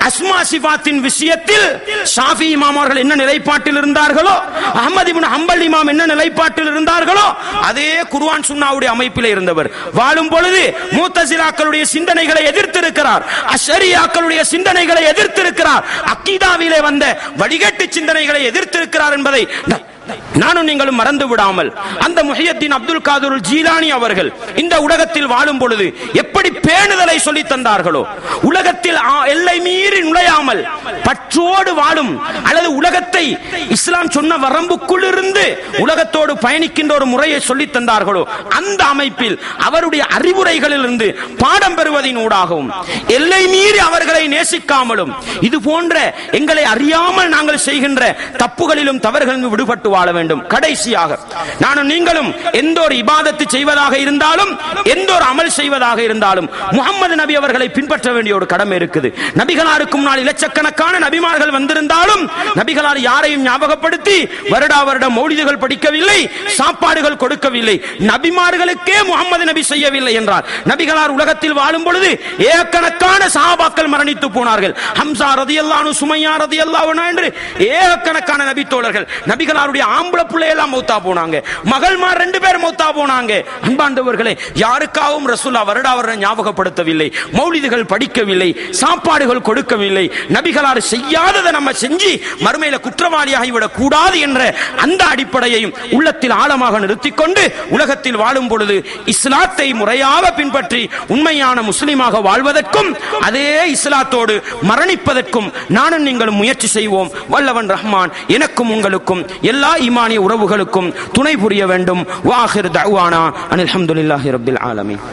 அஸ்மா சிஃபாத்தின் விஷயத்தில் ஷாஃபி இமாம் அவர்கள் என்ன நிலைப்பாட்டில் இருந்தார்களோ, அஹ்மத் இப்னு ஹம்பல் இமாம் என்ன நிலைப்பாட்டில் இருந்தார்களோ அதே குர்ஆன் சுன்னாவுடைய அமைப்பில் இருந்தவர். வாழும் பொழுது முத்தஸிலாக்களுடைய சிந்தனைகளை எதிர்த்திருக்கிறார், அஷ்அரியாக்களுடைய சிந்தனைகளை எதிர்த்திருக்கிறார், அக்கீதாவிலே வந்த வடிகட்டு சிந்தனைகளை எதிர்த்திருக்கிறார் என்பதை நானும் நீங்களும் மறந்து விடாமல், அந்த முஹியத்தீன் அப்துல் காதிர் ஜீலானி அவர்கள் இந்த உலகத்தில் வாழும் பொழுது எப்படி பேணுதலை சொல்லி தந்தார்களோ, உலகத்தில் எல்லை மீறி நுழையாமல் பற்றோடு வாழும் அல்லது உலகத்தை இஸ்லாம் சொன்ன வரம்புக்குள் இருந்து உலகத்தோடு பயணிக்கின்ற ஒரு முறையை சொல்லி தந்தார்களோ, அந்த அமைப்பில் அவருடைய அறிவுரைகளில் இருந்து பாடம் பெறுவதின் ஊடாகவும் எல்லை மீறி அவர்களை நேசிக்காமலும் இது போன்ற எங்களை அறியாமல் நாங்கள் செய்கின்ற தப்புகளிலும் தவறுகளிலும் விடுபட்டு வாழ வேண்டும். கடைசியாக நானும் நீங்களும் எந்த ஒரு இபாதத்து செய்வதாக இருந்தாலும், எந்த ஒரு அமல் செய்வதாக இருந்தாலும் முஹம்மது நபி அவர்களை பின்பற்ற வேண்டிய ஒரு கடமை இருக்குது. நபிகளாருக்கு முன்னால் இலட்சக்கணக்கான நபிமார்கள் வந்திருந்தாலும் நபிகளார் யாரையும் ஞாபகப்படுத்தி வருடா வருடம் மௌலிதுகள் படிக்கவில்லை, சாப்பாடுகள் கொடுக்கவில்லை. நபிமார்களுக்கே முஹம்மது நபி செய்யவில்லை என்றால் நபிகளார் உலகத்தில் வாழும் பொழுது ஏகக்கணக்கான சஹாபாக்கள் மரணித்து போனார்கள். ஹம்சா ரலியல்லாஹு அன்ஹு, சுமையா ரலியல்லாஹு அன்ஹா என்று ஏகக்கணக்கான நபி தோழர்கள், நபிகளாருடைய ஆம்பளை பிள்ளை எல்லாம் மௌத்தா போனாங்க, மகள்மார் 2 பேர் மௌத்தா போனாங்க. அன்பார்ந்தவர்களே, யாருக்காகவும் ரசூலா வருடா வருடம் ஞாபகப்படுத்தவில்லை, மௌலிதுகள் படிக்கவில்லை, சாப்பாடுகள் கொடுக்கவில்லை. நபிகளார் செய்யாததை நம்ம செஞ்சு மறுமையில குற்றவாளியாகிவிடக் கூடாது என்ற அந்த அடிப்படையையும் உள்ளத்தில் ஆழமாக நிறுத்திக் கொண்டு உலகத்தில் வாழும் பொழுது இஸ்லாத்தை முறையாக பின்பற்றி உண்மையான முஸ்லிமாக வாழ்வதற்கும் அதே இஸ்லாத்தோடு மரணிப்பதற்கும் நானும் நீங்களும் முயற்சி செய்வோம். வல்லவன் ரஹ்மான் எனக்கும் உங்களுக்கும் எல்லா ஈமானிய உறவுகளுக்கும் துணை புரிய வேண்டும். வாஹிர் தஅவானா அனில் ஹம்துலில்லாஹி ரப்பில் ஆலமீன்.